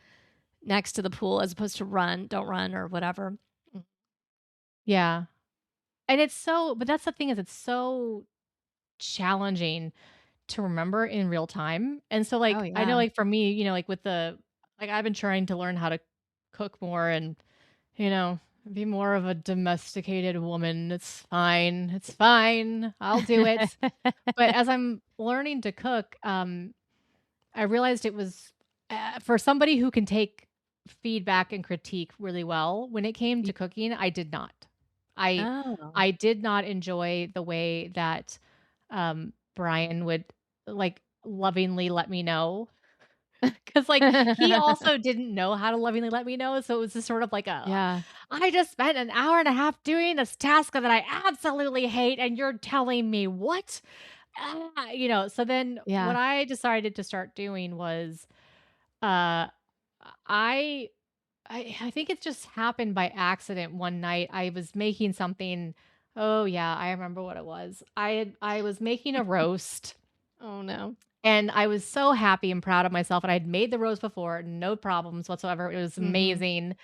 next to the pool as opposed to don't run or whatever. Mm. Yeah. And it's so but that's the thing is it's so challenging to remember in real time. And so, Oh, like, I know, yeah. like, for me, like, with the like, I've been trying to learn how to cook more and, you know, Be more of a domesticated woman. It's fine. It's fine. I'll do it. But as I'm learning to cook, I realized it was for somebody who can take feedback and critique really well. When it came Y to cooking, I did not. I Oh. I did not enjoy the way that Brian would like lovingly let me know. 'Cause, like, he also didn't know how to lovingly let me know, so it was just sort of like a, Yeah. "I just spent an hour and a half doing this task that I absolutely hate, and you're telling me what?" So then what Yeah. I decided to start doing was, uh, I I think it just happened by accident one night. I was making something. Oh, yeah, I remember what it was. I was making a roast, Oh, no. and I was so happy and proud of myself, and I'd made the roast before, no problems whatsoever. It was Mhm. amazing.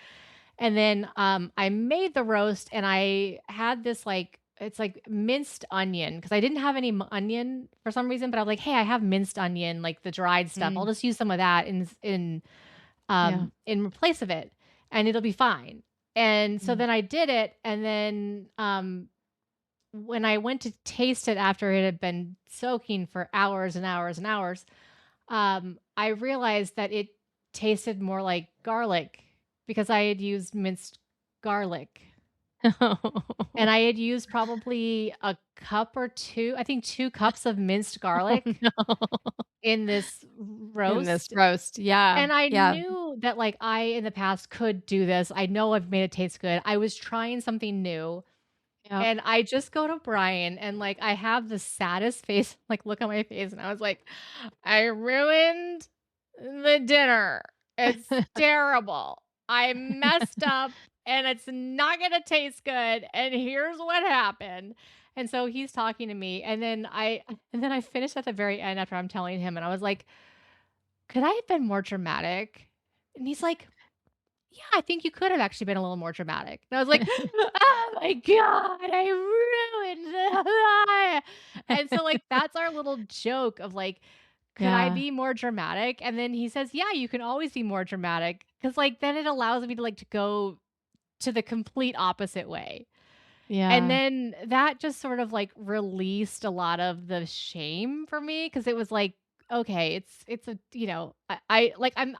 And then, I made the roast, and I had this, like it's like minced onion because I didn't have any onion for some reason, but I was like, "Hey, I have minced onion, like the dried stuff. I'll Mm. just use some of that Yeah. in place of it, and it'll be fine." And so Mm. then I did it, and then, when I went to taste it after it had been soaking for hours and hours and hours, I realized that it tasted more like garlic because I had used minced garlic. And I had used probably a cup or 2, I think 2 cups of minced Oh, garlic no. in this In this roast. roast. Yeah. And I Yeah. knew that, like, I, in the past, could do this. I know I've made it taste good. I was trying something new, Yep. and I just go to Brian, and, like, I have the saddest face, like, look on my face, and I was like, "I ruined the dinner. It's terrible. I messed up, and it's not gonna taste good, and here's what happened." And so he's talking to me, and then I finished at the very end after I'm telling him, and I was like, "Could I have been more dramatic?" And he's like, "Yeah, I think you could have actually been a little more dramatic." And I was like, "Oh my god, I ruined it." And so, like, that's our little joke of, like, "Could I Yeah. be more dramatic?" And then he says, "Yeah, you can always be more dramatic, because like, then it allows me to, like, to go to the complete opposite way." And Yeah. then that just sort of, like, released a lot of the shame for me because it was like, okay, it's a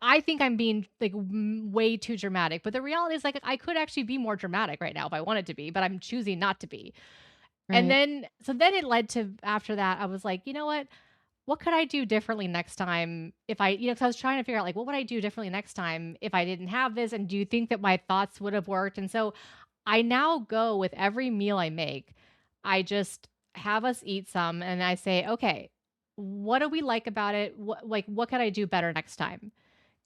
I think I'm being, like, way too dramatic, but the reality is, like, I could actually be more dramatic right now if I wanted to be, but I'm choosing not to be. And Right. then it led to after that, I was like, "You know what? What could I do differently next time if I," because I was trying to figure out, like, what would I do differently next time if I didn't have this, and do you think that my thoughts would have worked? And so I now go with every meal I make, I just have us eat some, and I say, "Okay, what do we like about it? What could I do better next time?"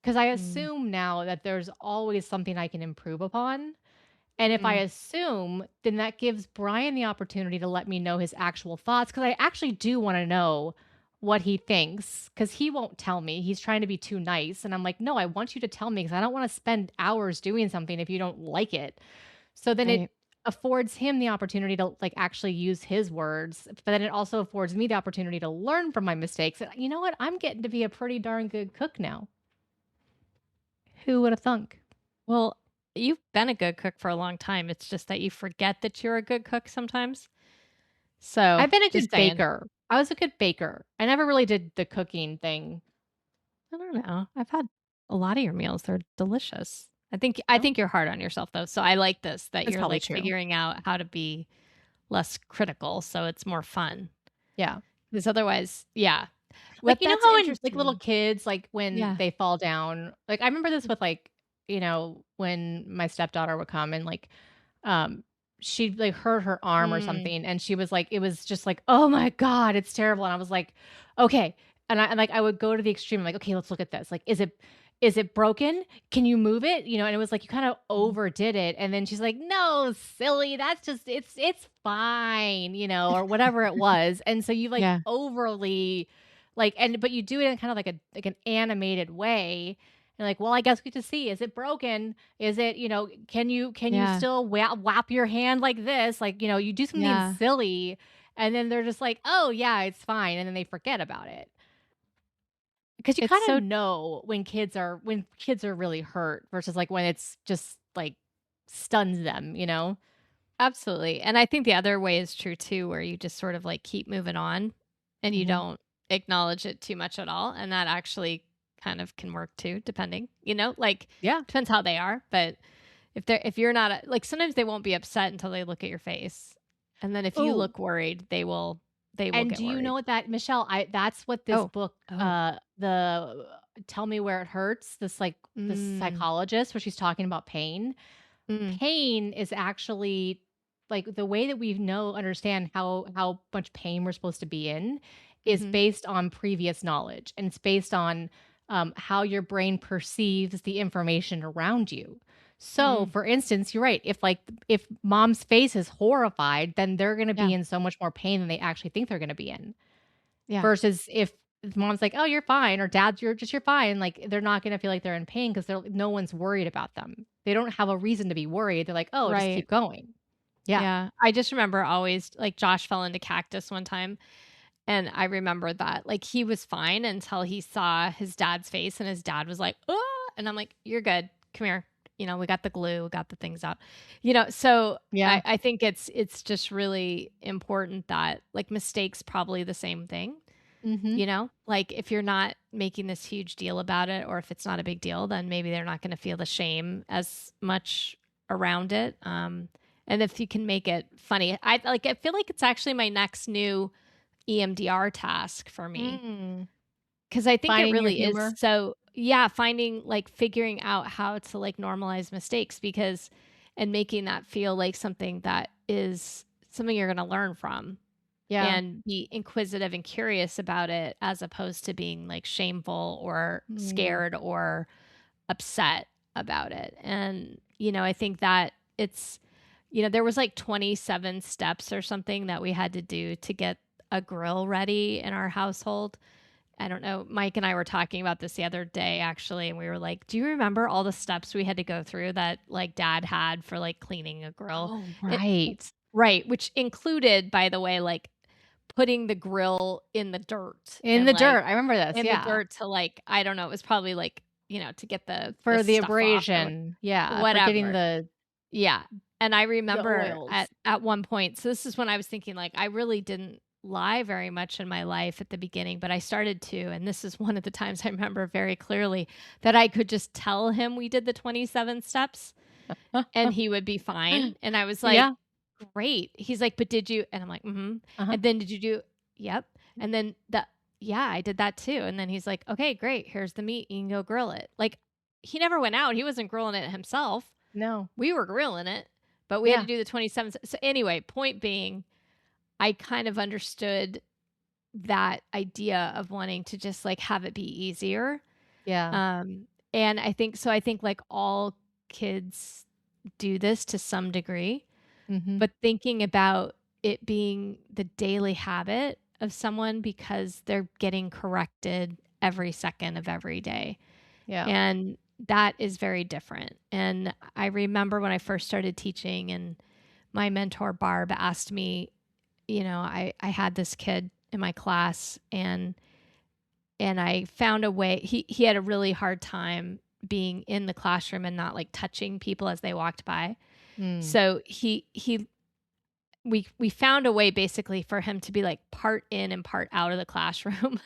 Because I Mm. assume now that there's always something I can improve upon, and if I Mm. assume, then that gives Brian the opportunity to let me know his actual thoughts, because I actually do wanna know what he thinks, because he won't tell me. He's trying to be too nice, and I'm like, "No, I want you to tell me, because I don't wanna spend hours doing something if you don't like it." So then it Right. affords him the opportunity to, like, actually use his words, but then it also affords me the opportunity to learn from my mistakes, and you know what? I'm getting to be a pretty darn good cook now. Who would have thunk? Well, you've been a good cook for a long time. It's just that you forget that you're a good cook sometimes. So, I've been a good just saying. baker. I was a good baker. I never really did the cooking thing. I don't know. I've had a lot of your meals. They're delicious. I think Oh, you're hard on yourself though. So I like this that that's you're probably like true. figuring out how to be less critical so it's more fun. Yeah. Because otherwise, yeah. Like, you know That's how in, like, little interesting. kids, like, when Yeah. they fall down, like, I remember this with, like, when my stepdaughter would come and, like, um, she'd, like, hurt her arm or Mm. something, and she was like it was just like, "Oh my god, it's terrible," and I was like, "Okay." Like, I would go to the extreme, I'm like, "Okay, let's look at this. Like, is it broken? Can you move it?" And it was like you kinda Mhm. overdid it, and then she's like, "No, silly, that's just it's fine," or whatever it was, and so you, like, Yeah. overly, like, but you do it in kind of like an animated way, and like, "Well, I guess we get to see, is it broken? Is it, can you Yeah. still whap your hand like this?" Like, you do something Yeah. silly, and then they're just like, "Oh, yeah, it's fine," and then they forget about it. Because you It's kinda so know when kids are really hurt versus, like, when it's just, like, stuns them, you know? Absolutely. And I think the other way is true too, where you just sort of like keep moving on and you Mhm. don't acknowledge it too much at all. And that actually kind of can work too, depending, like Yeah. depends how they are. But if you're not like sometimes they won't be upset until they look at your face. And then if you Oh, look worried, they will and get do you know worried. what that Michelle, I that's what this Oh. book, Oh. the Tell Me Where It Hurts, this Mm. psychologist, where she's talking about pain. Mm. Pain is actually like the way that we understand how much pain we're supposed to be in is Mhm. based on previous knowledge, and it's based on how your brain perceives the information around you. So, Mm. for instance, you're right. If mom's face is horrified, then they're going to Yeah. be in so much more pain than they actually think they're going to be in. Yeah. Versus if mom's like, "Oh, you're fine," or dad's, you're fine," like, they're not gonna feel like they're in pain because 'cause no one's worried about them. They don't have a reason to be worried. They're like, "Oh, just Right. keep going." Yeah. Yeah. I just remember always like Josh fell into cactus one time. And I remember that, like, he was fine until he saw his dad's face, and his dad was like, "Oh," and I'm like, "You're good. Come here. We got the glue, we got the things out." So Yeah. I think it's just really important that, like, mistakes probably the same thing, Mhm. Like, if you're not making this huge deal about it, or if it's not a big deal, then maybe they're not gonna feel the shame as much around it, and if you can make it funny. I feel like it's actually my next new EMDR task for me, Mm. because I think it Finding your really is humor. so yeah, figuring out how to, like, normalize mistakes because and making that feel like something that is something you're gonna learn from Yeah. and be inquisitive and curious about it as opposed to being, like, shameful or Mm. scared or upset about it, and, I think that it's there was, like, 27 steps or something that we had to do to get a grill ready in our household. I don't know, Mike and I were talking about this the other day, actually, and we were like, "Do you remember all the steps we had to go through that, like, dad had for, like, cleaning a grill?" Oh, It right. Right, which included, by the way, like, putting the grill in the dirt In and, the like dirt. I remember this, in the yeah. dirt to, like, I don't know, it was probably, like, to get the For the stuff off or abrasion. Yeah, for getting whatever. Yeah, and I the remember at oils. at one point, so this is when I was thinking, like, I really didn't lie very much in my life at the beginning, but I started to, and this is one of the times I remember very clearly that I could just tell him we did the 27 steps and he would be fine, and I was like, Yeah. "Great." He's like, "But did you?" And I'm like, "Mhm." Uh-huh. And then, "Did you do?" "Yep." And then "Yeah, I did that too." And then he's like, "Okay, great. Here's the meat. You can go grill it." Like, he never went out. He wasn't grilling it himself. No. We were grilling it, but we had to Yeah. do the 27. So anyway, point being, I kind of understood that idea of wanting to just, like, have it be easier. Yeah. And I think, like, all kids do this to some degree, Mhm. but thinking about it being the daily habit of someone because they're getting corrected every second of every day. Yeah. And that is very different. And I remember when I first started teaching and my mentor Barb asked me, I had this kid in my class and I found a way he had a really hard time being in the classroom and not like touching people as they walked by. Mm. So he we found a way basically for him to be like part in and part out of the classroom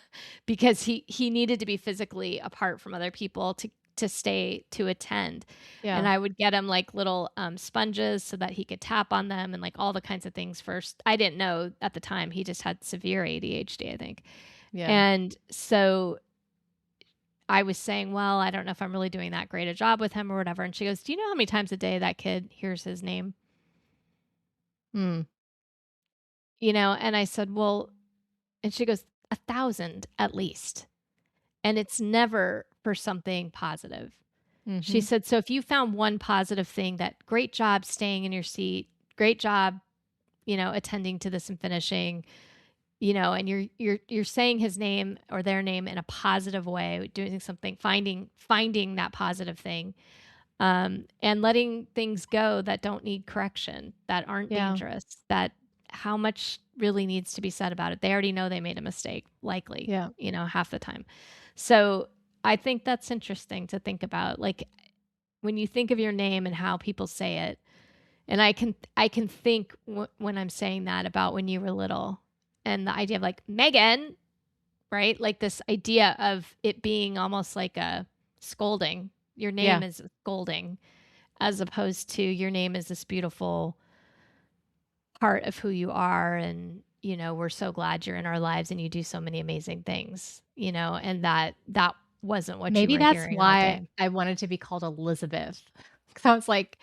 because he needed to be physically apart from other people to stay to attend. And Yeah. I would get him like little sponges so that he could tap on them and like all the kinds of things first. I didn't know at the time he just had severe ADHD, I think. Yeah. And so I was saying, well, I don't know if I'm really doing that great a job with him or whatever. And she goes, "Do you know how many times a day that kid hears his name?" Mm. And I said, "Well," and she goes, 1,000 at least. And it's never for something positive. She Mhm. said, "So if you found one positive thing, that great job staying in your seat, great job, attending to this and finishing, and you're saying his name or their name in a positive way, doing something, finding that positive thing, and letting things go that don't need correction, that aren't Yeah. dangerous, that how much really needs to be said about it. They already know they made a mistake, likely, Yeah. half the time. So I think that's interesting to think about. Like, when you think of your name and how people say it, and I can think when I'm saying that about when you were little, and the idea of like Megan, right? Like this idea of it being almost like a scolding. Your name Yeah. is a scolding, as opposed to your name is this beautiful part of who you are, and we're so glad you're in our lives and you do so many amazing things, and that wasn't what you Maybe were that's hearing all why day. I wanted to be called Elizabeth. 'Cause I was like,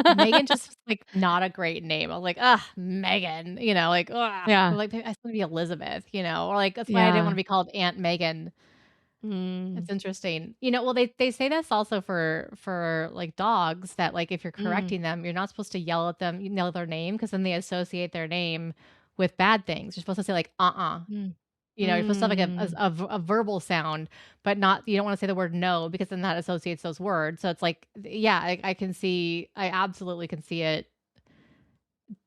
Megan just was, like, not a great name. I was like, "Ugh, Megan," like, "Ugh." Yeah. Like, I just wanna be Elizabeth, or, like, that's why I didn't Yeah. wanna be called Aunt Megan. Mm. That's interesting. Well, they say this also for, like, dogs that, like, if you're Mm. correcting them, you're not supposed to yell at them, you know their name, because then they associate their name with bad things. You're supposed to say, like, "Uh-uh." Mm. You're supposed to have, like, Mm. a verbal sound, but not you don't wanna say the word "no," because then that associates those words. So it's like, yeah, I can see I absolutely can see it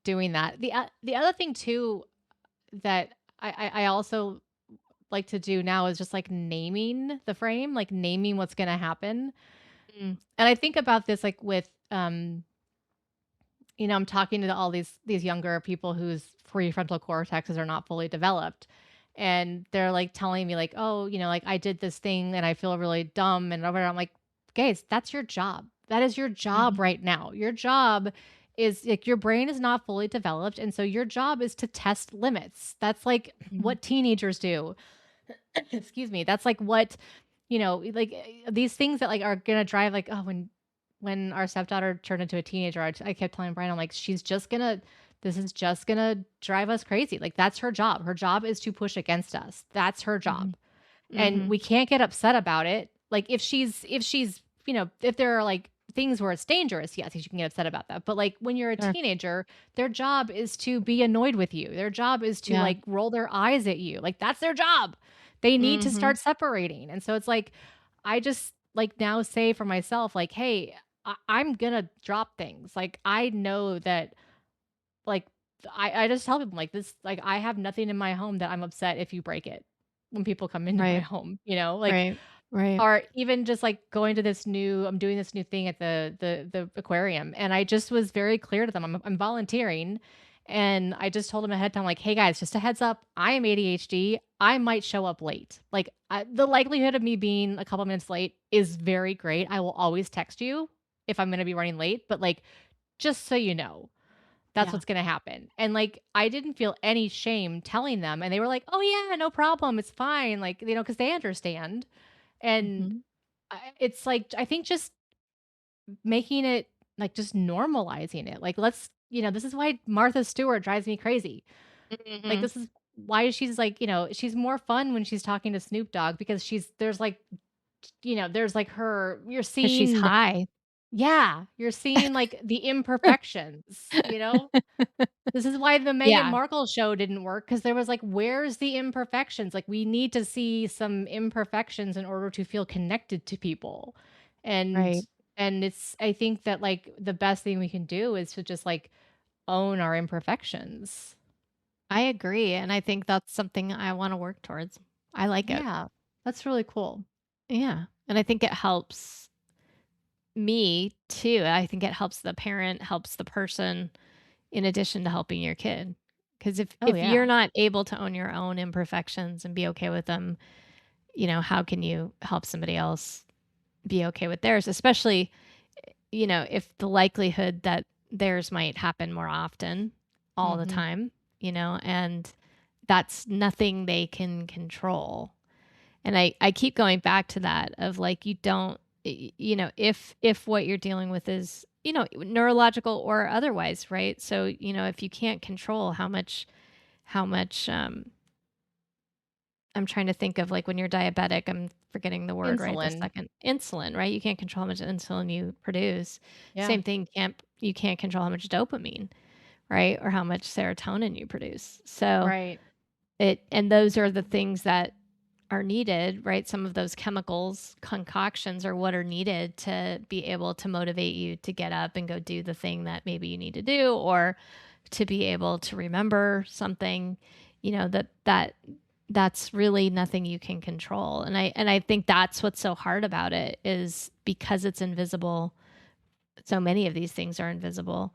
doing that. The other thing too that I also like to do now is just, like, naming the frame, like, naming what's gonna happen. Mm. And I think about this, like, with, I'm talking to all these younger people whose prefrontal cortexes are not fully developed, and they're, like, telling me, like, "Oh, like, I did this thing and I feel really dumb," and whatever. I'm like, "Guys, that's your job. That is your job Mhm. right now. Your job is like, your brain is not fully developed, and so your job is to test limits." That's, like, Mhm. what teenagers do. Excuse me. That's, like, what like, these things that, like, are gonna drive, like, oh, when our stepdaughter turned into a teenager, I kept telling Brian, I'm like, this is just gonna drive us crazy. Like, that's her job. Her job is to push against us. That's her Mhm. job. And Mhm. we can't get upset about it. Like, if she's, if there are, like, things where it's dangerous, yes, you can get upset about that. But, like, when you're a Sure. teenager, their job is to be annoyed with you. Their job is to, Yeah. like, roll their eyes at you. Like, that's their job. They need to Mhm. start separating. And so it's like, I just, like, now say for myself, like, "Hey, I'm gonna drop things." Like, I know that, like, I just tell people, like, "This like, I have nothing in my home that I'm upset if you break it when people come into my Right. home," Like, Right. Right. or even just, like, going to I'm doing this new thing at the aquarium, and I just was very clear to them, I'm volunteering, and I just told them ahead of time, like, "Hey, guys, just a heads up, I am ADHD, I might show up late." Like, the likelihood of me being a couple minutes late is very great. I will always text you if I'm gonna be running late, but, like, just so you know, that's Yeah. what's gonna happen. And, like, I didn't feel any shame telling them, and they were like, "Oh, yeah, no problem, it's fine," like, because they understand. And Mhm. it's like, I think just making it, like, just normalizing it. Like, this is why Martha Stewart drives me crazy. Like, Mhm. this is why she's like, she's more fun when she's talking to Snoop Dogg because there's like her, you're 'Cause she's seeing, high. yeah, you're seeing, like, the imperfections. This is why the Meghan Yeah. Markle show didn't work because there was like, where's the imperfections? Like, we need to see some imperfections in order to feel connected to people. And Right. it's I think that, like, the best thing we can do is to just, like, own our imperfections. I agree, and I think that's something I wanna work towards. I like it. Yeah. That's really cool. Yeah, and I think it helps me too. I think it helps the parent, helps the person in addition to helping your kid. Because Oh, if you're yeah. not able to own your own imperfections and be okay with them, how can you help somebody else be okay with theirs? Especially, if the likelihood that theirs might happen more often all the Mhm. time, and that's nothing they can control. And I keep going back to that of like, you don't, if what you're dealing with is, neurological or otherwise, right? So, if you can't control how much, I'm trying to think of like when you're diabetic, I'm forgetting the word right this Insulin. second. Insulin, right? You can't control how much insulin you produce. Yeah. Same thing, you can't control how much dopamine, right? Or how much serotonin you produce. So Right. and those are the things that are needed, right? Some of those chemicals, concoctions are what are needed to be able to motivate you to get up and go do the thing that maybe you need to do, or to be able to remember something, that's really nothing you can control. And I think that's what's so hard about it is because it's invisible. so many of these things are invisible.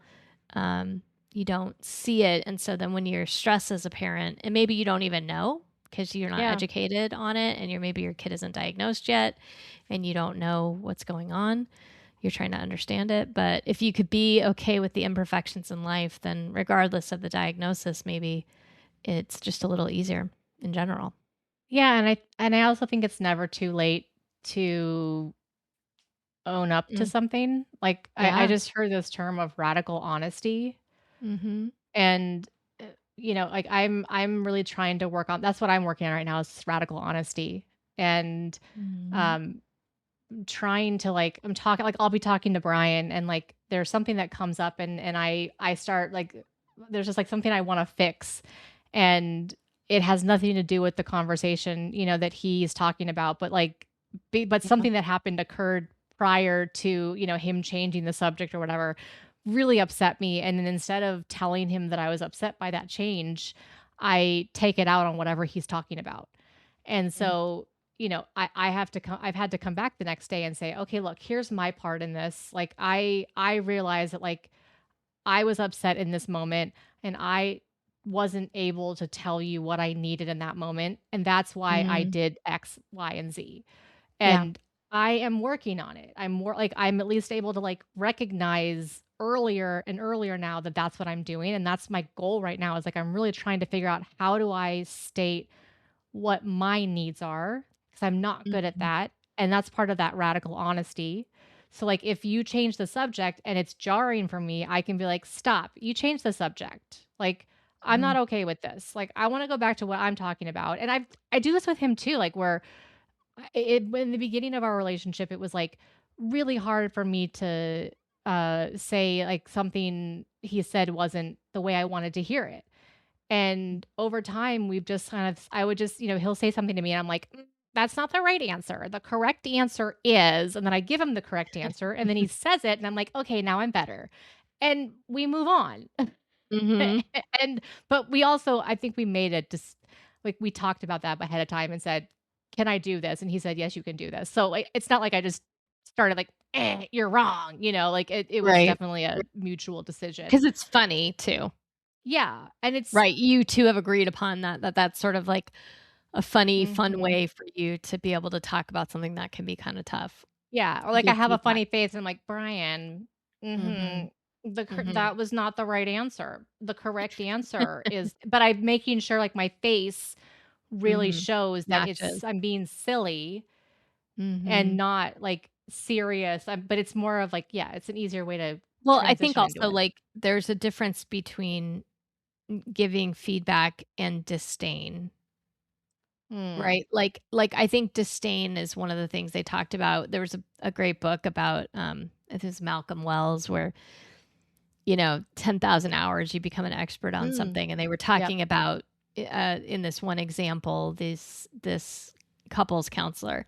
Um, you don't see it. And so then when you're stressed as a parent, and maybe you don't even know because you're not Yeah. educated on it, and maybe your kid isn't diagnosed yet and you don't know what's going on. You're trying to understand it. But if you could be okay with the imperfections in life, then regardless of the diagnosis, maybe it's just a little easier in general. Yeah, and I also think it's never too late to own up to Mm. something. Like, I Yeah. just heard this term of radical honesty, Mm-hmm. and, like, I'm really trying to work on that's what I'm working on right now is radical honesty, and, Mm-hmm. um, trying to, like I'm talking like, I'll be talking to Brian, and, like, there's something that comes up, and I start, like there's just, like, something I wanna fix, and it has nothing to do with the conversation, that he's talking about, but, like, but Yeah. something that happened occurred prior to, him changing the subject or whatever, really upset me, and then instead of telling him that I was upset by that change, I take it out on whatever he's talking about. And so, I've had to come back the next day and say, "Okay, look, here's my part in this." Like, I realize that, like, I was upset in this moment, and I wasn't able to tell you what I needed in that moment, and that's why I Mm. did X, Y, and Z. Yeah. And I am working on it. I'm more like I'm at least able to, like, recognize earlier and earlier now that that's what I'm doing, and that's my goal right now is, like, I'm really trying to figure out how do I state what my needs are, because I'm not good at Mhm. that, and that's part of that radical honesty. So, like, if you change the subject and it's jarring for me, I can be like, "Stop, you changed the subject." Like, "I'm not Mhm. okay with this." Like, I wanna go back to what I'm talking about, and I do this with him too, like, where in the beginning of our relationship, it was, like, really hard for me to, say, like, something he said wasn't the way I wanted to hear it. And over time, we've just kind of I would just he'll say something to me, and I'm like, that's not the right answer. The correct answer is," and then I give him the correct answer, and then he says it, and I'm like, "Okay, now I'm better." And we move on. Mhm. And but we also I think we made it just like, we talked about that ahead of time and said, "Can I do this?" And he said, "Yes, you can do this." So, like, it's not like I just started like, you're wrong," like, it was Right. definitely a mutual decision. 'Cause it's funny too. Yeah, and it's Right, you 2 have agreed upon that's sort of like a funny, fun Mhm. way for you to be able to talk about something that can be kinda tough. Yeah, or like I Give have a feedback. funny face and I'm like, "Brian, Mhm. mhm, Mhm. that was not the right answer. The correct answer is," but I'm making sure like my face really Mhm. shows that Matches. I'm being silly and Mhm. not like serious. But it's more of like, yeah, it's an easier way to Well, I think transition into also, it. like, there's a difference between giving feedback and disdain, Mm. right? I think disdain is one of the things they talked about. There was a great book about, I think it's Malcolm Wells where 10,000 hours, you become an expert on Mm. something. And they were Yep. talking about, in this one example, this couples counselor,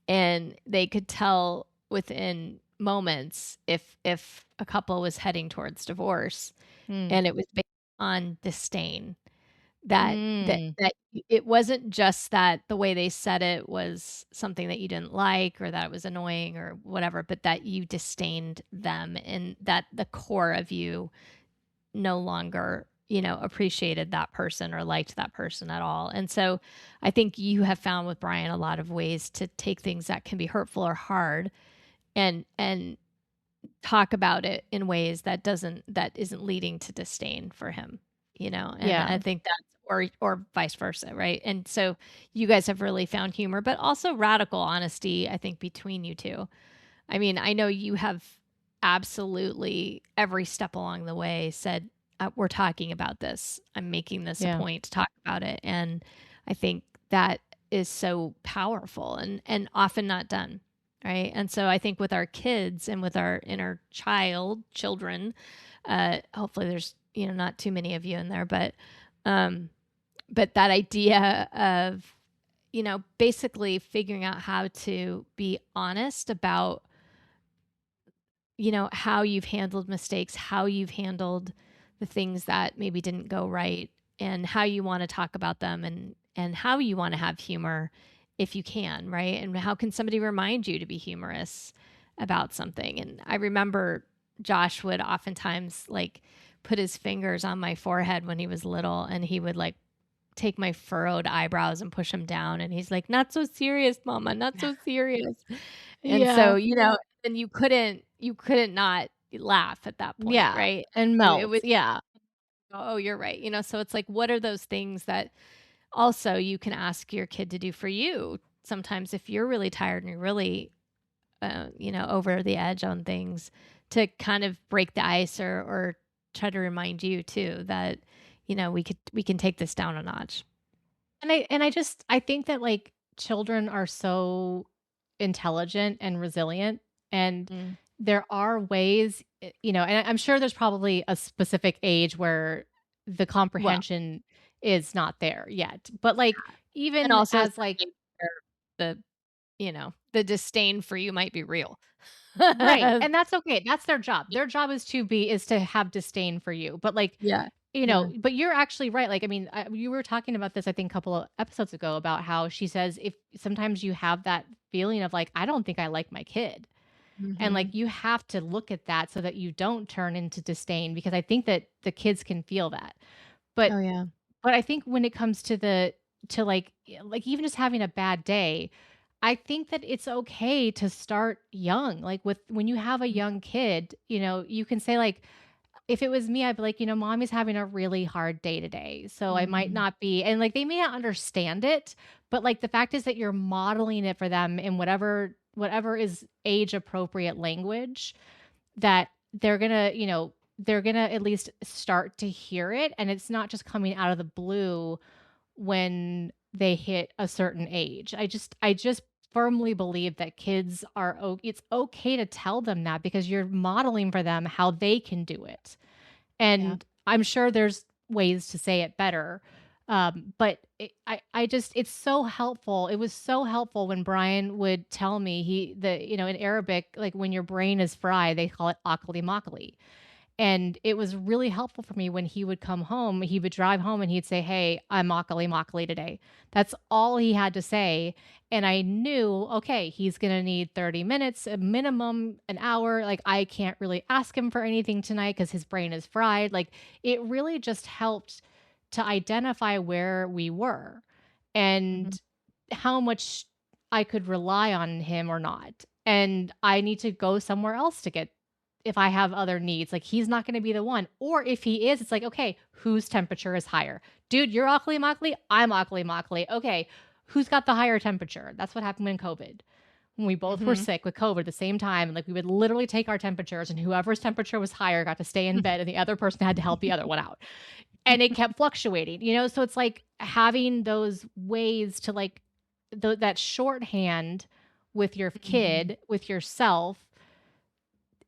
and they could tell within moments if a couple was heading towards divorce, Mm. and it was based on disdain. That that Mm. that it wasn't just that the way they said it was something that you didn't like or that it was annoying or whatever, but that you disdained them and that the core of you no longer, appreciated that person or liked that person at all. And so I think you have found with Brian a lot of ways to take things that can be hurtful or hard and talk about it in ways that isn't leading to disdain for him, and I Yeah. think that's or vice versa, right? And so you guys have really found humor, but also radical honesty, I think, between you two. I mean, I know you have absolutely every step along the way said, we're talking about this. I'm making this a Yeah. point to talk about it. And I think that is so powerful and often not done. Right. And so I think with our kids and with our inner children, hopefully there's, not too many of you in there, um, but that idea of, basically figuring out how to be honest about how you've handled mistakes, how you've handled the things that maybe didn't go right, and how you want to talk about them and how you want to have humor if you can, right? And how can somebody remind you to be humorous about something? And I remember Josh would oftentimes like put his fingers on my forehead when he was little, and he would like take my furrowed eyebrows and push them down, and he's like, "Not so serious, mama, not so serious." And so, Yeah. then you couldn't not laugh at that point, Yeah, right? and It melt, was, yeah. "Oh, you're right." So it's like, what are those things that also you can ask your kid to do for you? Sometimes if you're really tired and you're really, over the edge on things, to kind of break the ice, or try to remind you too that, we can take this down a notch. And I think that, like, children are so intelligent and resilient, and Mm. there are ways, and I'm sure there's probably a specific age where the Well, comprehension is not there yet, but, like, and even also as, some like things where the disdain for you might be real. right, and that's okay, that's their job. Their job is to have disdain for you, but, like, Yeah. Yeah. but you're actually right, like, I mean, you were talking about this, I think, a couple of episodes ago about how she says if sometimes you have that feeling of, like, "I don't think I like my kid," and, like, Mhm. you have to look at that so that you don't turn into disdain because I think that the kids can feel that. But Oh, yeah. I think when it comes to like, even just having a bad day, I think that it's okay to start young, like, with when you have a Mm, young kid, you can say, like, if it was me, I'd be like, "Mommy's having a really hard day today, so I might mhm. not be," and, like, they may not understand it, but, like, the fact is that you're modeling it for them in whatever is age appropriate language that they're gonna at least start to hear it, and it's not just coming out of the blue when they hit a certain age. I just firmly believe that kids it's okay to tell them that because you're modeling for them how they can do it. Yeah. And I'm sure there's ways to say it better. But I just it's so helpful. It was so helpful when Brian would tell me in Arabic, like when your brain is fried, they call it akali makali. And it was really helpful for me when he would come home, he would drive home and he'd say, "Hey, I'm makali makali today." That's all he had to say. And I knew, okay, he's going to need 30 minutes, a minimum an hour. Like, I can't really ask him for anything tonight because his brain is fried. Like, it really just helped to identify where we were Mhm. and how much I could rely on him or not. And I need to go somewhere else to get if I have other needs, like, he's not gonna be the one, or if he is, it's like, "Okay, whose temperature is higher? Dude, you're Akli Makli, I'm Akli Makli. Okay, who's got the higher temperature?" That's what happened in COVID. When we both were Mhm. sick with COVID at the same time, and, like, we would literally take our temperatures, and whoever's temperature was higher got to stay in bed, and the other person had to help the other one out, and it kept fluctuating? So it's like having those ways to, like, that shorthand with your Mhm. kid, with yourself,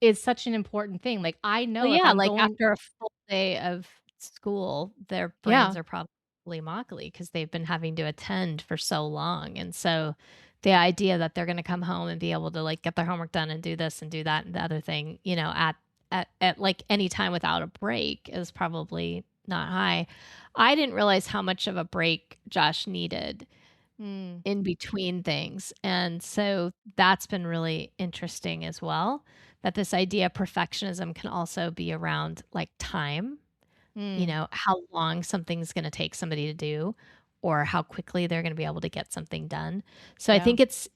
is such an important thing. Like, I Well, know if yeah, I'm like, going after a full day of school, their brains yeah, are probably mockly because 'cause they've been having to attend for so long, and so the idea that they're gonna come home and be able to, like, get their homework done and do this and do that and the other thing, at, like, any time without a break is probably not high. I didn't realize how much of a break Josh needed mm, in between things. And so that's been really interesting as well. That this idea of perfectionism can also be around like time, mm, how long something's going to take somebody to do or how quickly they're going to be able to get something done. So I yeah, think it's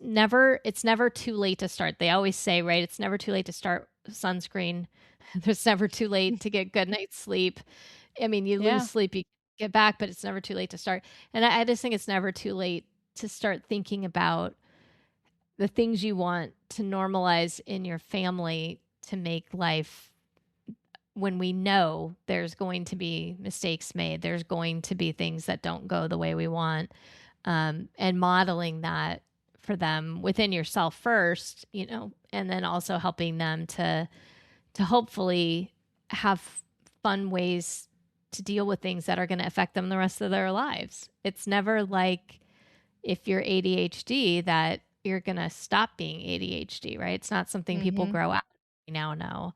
never too late to start. They always say, right, it's never too late to start sunscreen. There's never too late to get good night's sleep. I mean, you lose yeah, sleep, you get back, but it's never too late to start. And I just think it's never too late to start thinking about the things you want to normalize in your family to make life, when we know there's going to be mistakes made, there's going to be things that don't go the way we want, and modeling that for them within yourself first, and then also helping them to hopefully have fun ways to deal with things that are going to affect them the rest of their lives. It's never like if you're ADHD that you're going to stop being ADHD, right? It's not something people mhm. grow out of. We now know.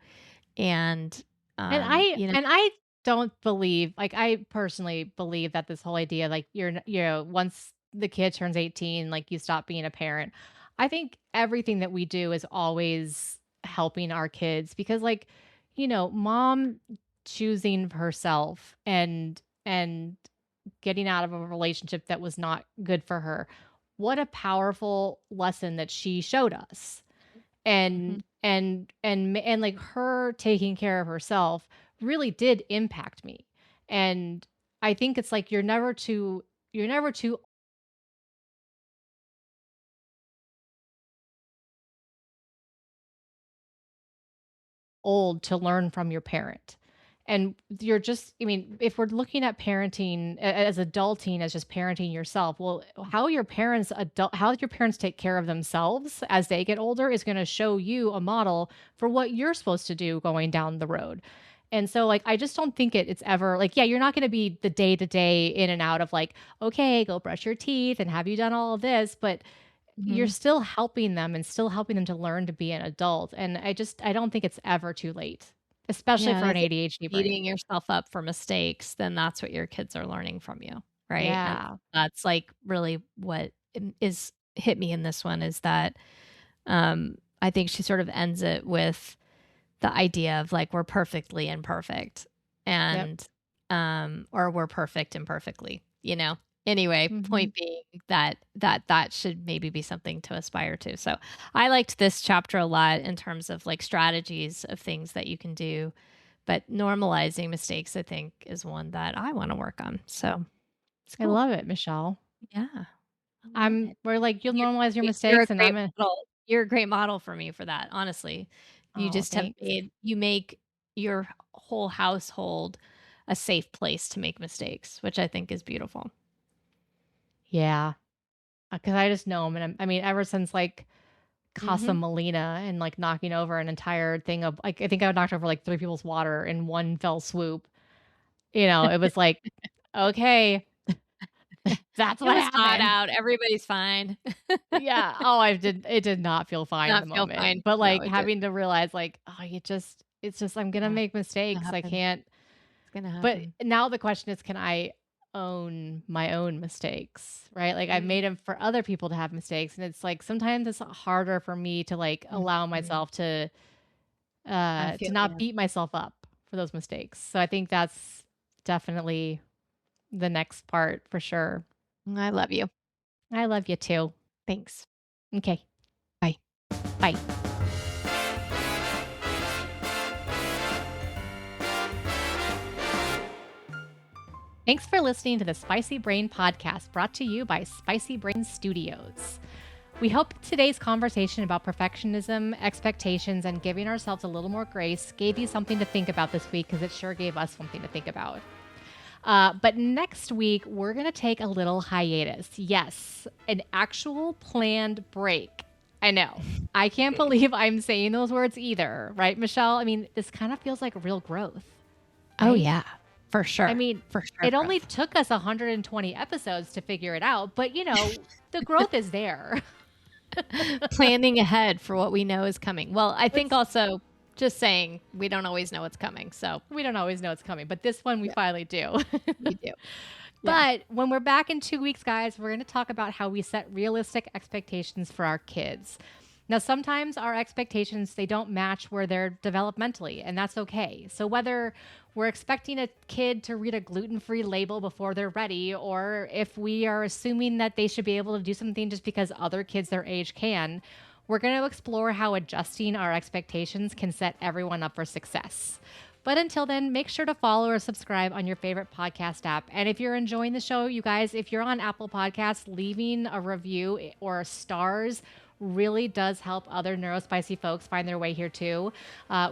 And, And I you know, and I don't believe like, I personally believe that this whole idea, like, once the kid turns 18, like, you stop being a parent. I think everything that we do is always helping our kids because like, mom choosing herself and getting out of a relationship that was not good for her. What a powerful lesson that she showed us. Mhm. And like her taking care of herself really did impact me. And I think it's like you're never too old to learn from your parent. And you're just, I mean, if we're looking at parenting as adulting as just parenting yourself, well, how your parents take care of themselves as they get older is going to show you a model for what you're supposed to do going down the road. And so like I just don't think it's ever like, yeah, you're not going to be the day to day in and out of like, okay, go brush your teeth and have you done all of this, but you're Mhm. still helping them and still helping them to learn to be an adult, and I don't think it's ever too late, especially Yeah, for and I an think ADHD brain. beating yourself up for mistakes, then that's what your kids are learning from you, right? And Yeah. that's, like, really what is hit me in this one is that, I think she sort of ends it with the idea of, like, we're perfectly imperfect Yep. and, or we're perfect imperfectly, you know? Anyway, Mhm. point being that should maybe be something to aspire to. So, I liked this chapter a lot in terms of, like, strategies of things that you can do, but normalizing mistakes, I think, is one that I wanna work on. So, it's I cool. love it, Michelle. Yeah, I love it. We're like, you'll And normalize your you're a mistakes and great I'm a model. You're a great model for me for that, honestly. You Oh, just have thanks. you make your whole household a safe place to make mistakes, which I think is beautiful. Yeah, because I just know 'em, and I mean, ever since, like, Casa Mhm. Molina and, like, knocking over an entire thing of like, I think I knocked over, like, 3 people's water in one fell swoop, it was like, "Okay, that's It what was hot happened." out, everybody's fine. Yeah. Oh, it did not feel fine in Not the feel fine. moment, but, No, like, it did. having to realize, like, oh, it's just I'm gonna Yeah, make it's gonna mistakes, I happen. can't It's gonna but happen. now the question is, can I own my own mistakes, right? Like, I've Mm, made them for other people to have mistakes, and it's, like, sometimes it's harder for me to, like, allow mhm. myself I feel to not you. beat myself up for those mistakes. So I think that's definitely the next part for sure. I love you. I love you too. Thanks. Okay. Bye. Bye. Thanks for listening to the Spicy Brain podcast brought to you by Spicy Brain Studios. We hope today's conversation about perfectionism, expectations, and giving ourselves a little more grace gave you something to think about this week because it sure gave us something to think about. But next week, we're going to take a little hiatus. Yes, an actual planned break. I know. I can't believe I'm saying those words either, right, Michelle? I mean, this kind of feels like real growth, Oh, right? yeah. For I sure. mean, For sure it only growth. took us 120 episodes to figure it out, but the growth is there. Planning ahead for what we know is coming. Well, I think Let's also just saying we don't always know what's coming. So, We don't always know it's coming, but this one we yeah, finally do. we do. Yeah. But when we're back in 2 weeks, guys, we're going to talk about how we set realistic expectations for our kids. Now, sometimes our expectations, they don't match where they're developmentally, and that's okay. So whether we're expecting a kid to read a gluten-free label before they're ready, or if we are assuming that they should be able to do something just because other kids their age can, we're going to explore how adjusting our expectations can set everyone up for success. But until then, make sure to follow or subscribe on your favorite podcast app. And if you're enjoying the show, you guys, if you're on Apple Podcasts, leaving a review or stars really does help other Neurospicy folks find their way here too.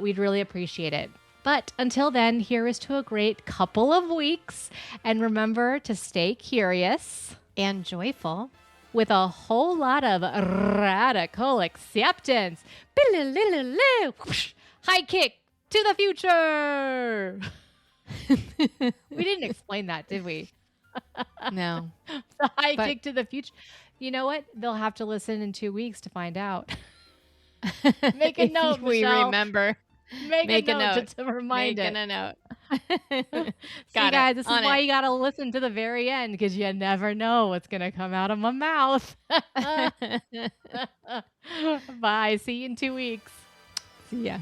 We'd really appreciate it. But until then, here is to a great couple of weeks. And remember to stay curious And joyful. with a whole lot of radical acceptance. High kick to the future. We didn't explain that, did we? No. The high But kick to the future. You know what? They'll have to listen in 2 weeks to find out. Make a if note, we Michelle. remember, Make a make a note note. to remind Making it. a note. See, Got it. guys, this is On why it. you got to listen to the very end because you never know what's going to come out of my mouth. Bye. See you in 2 weeks. See ya.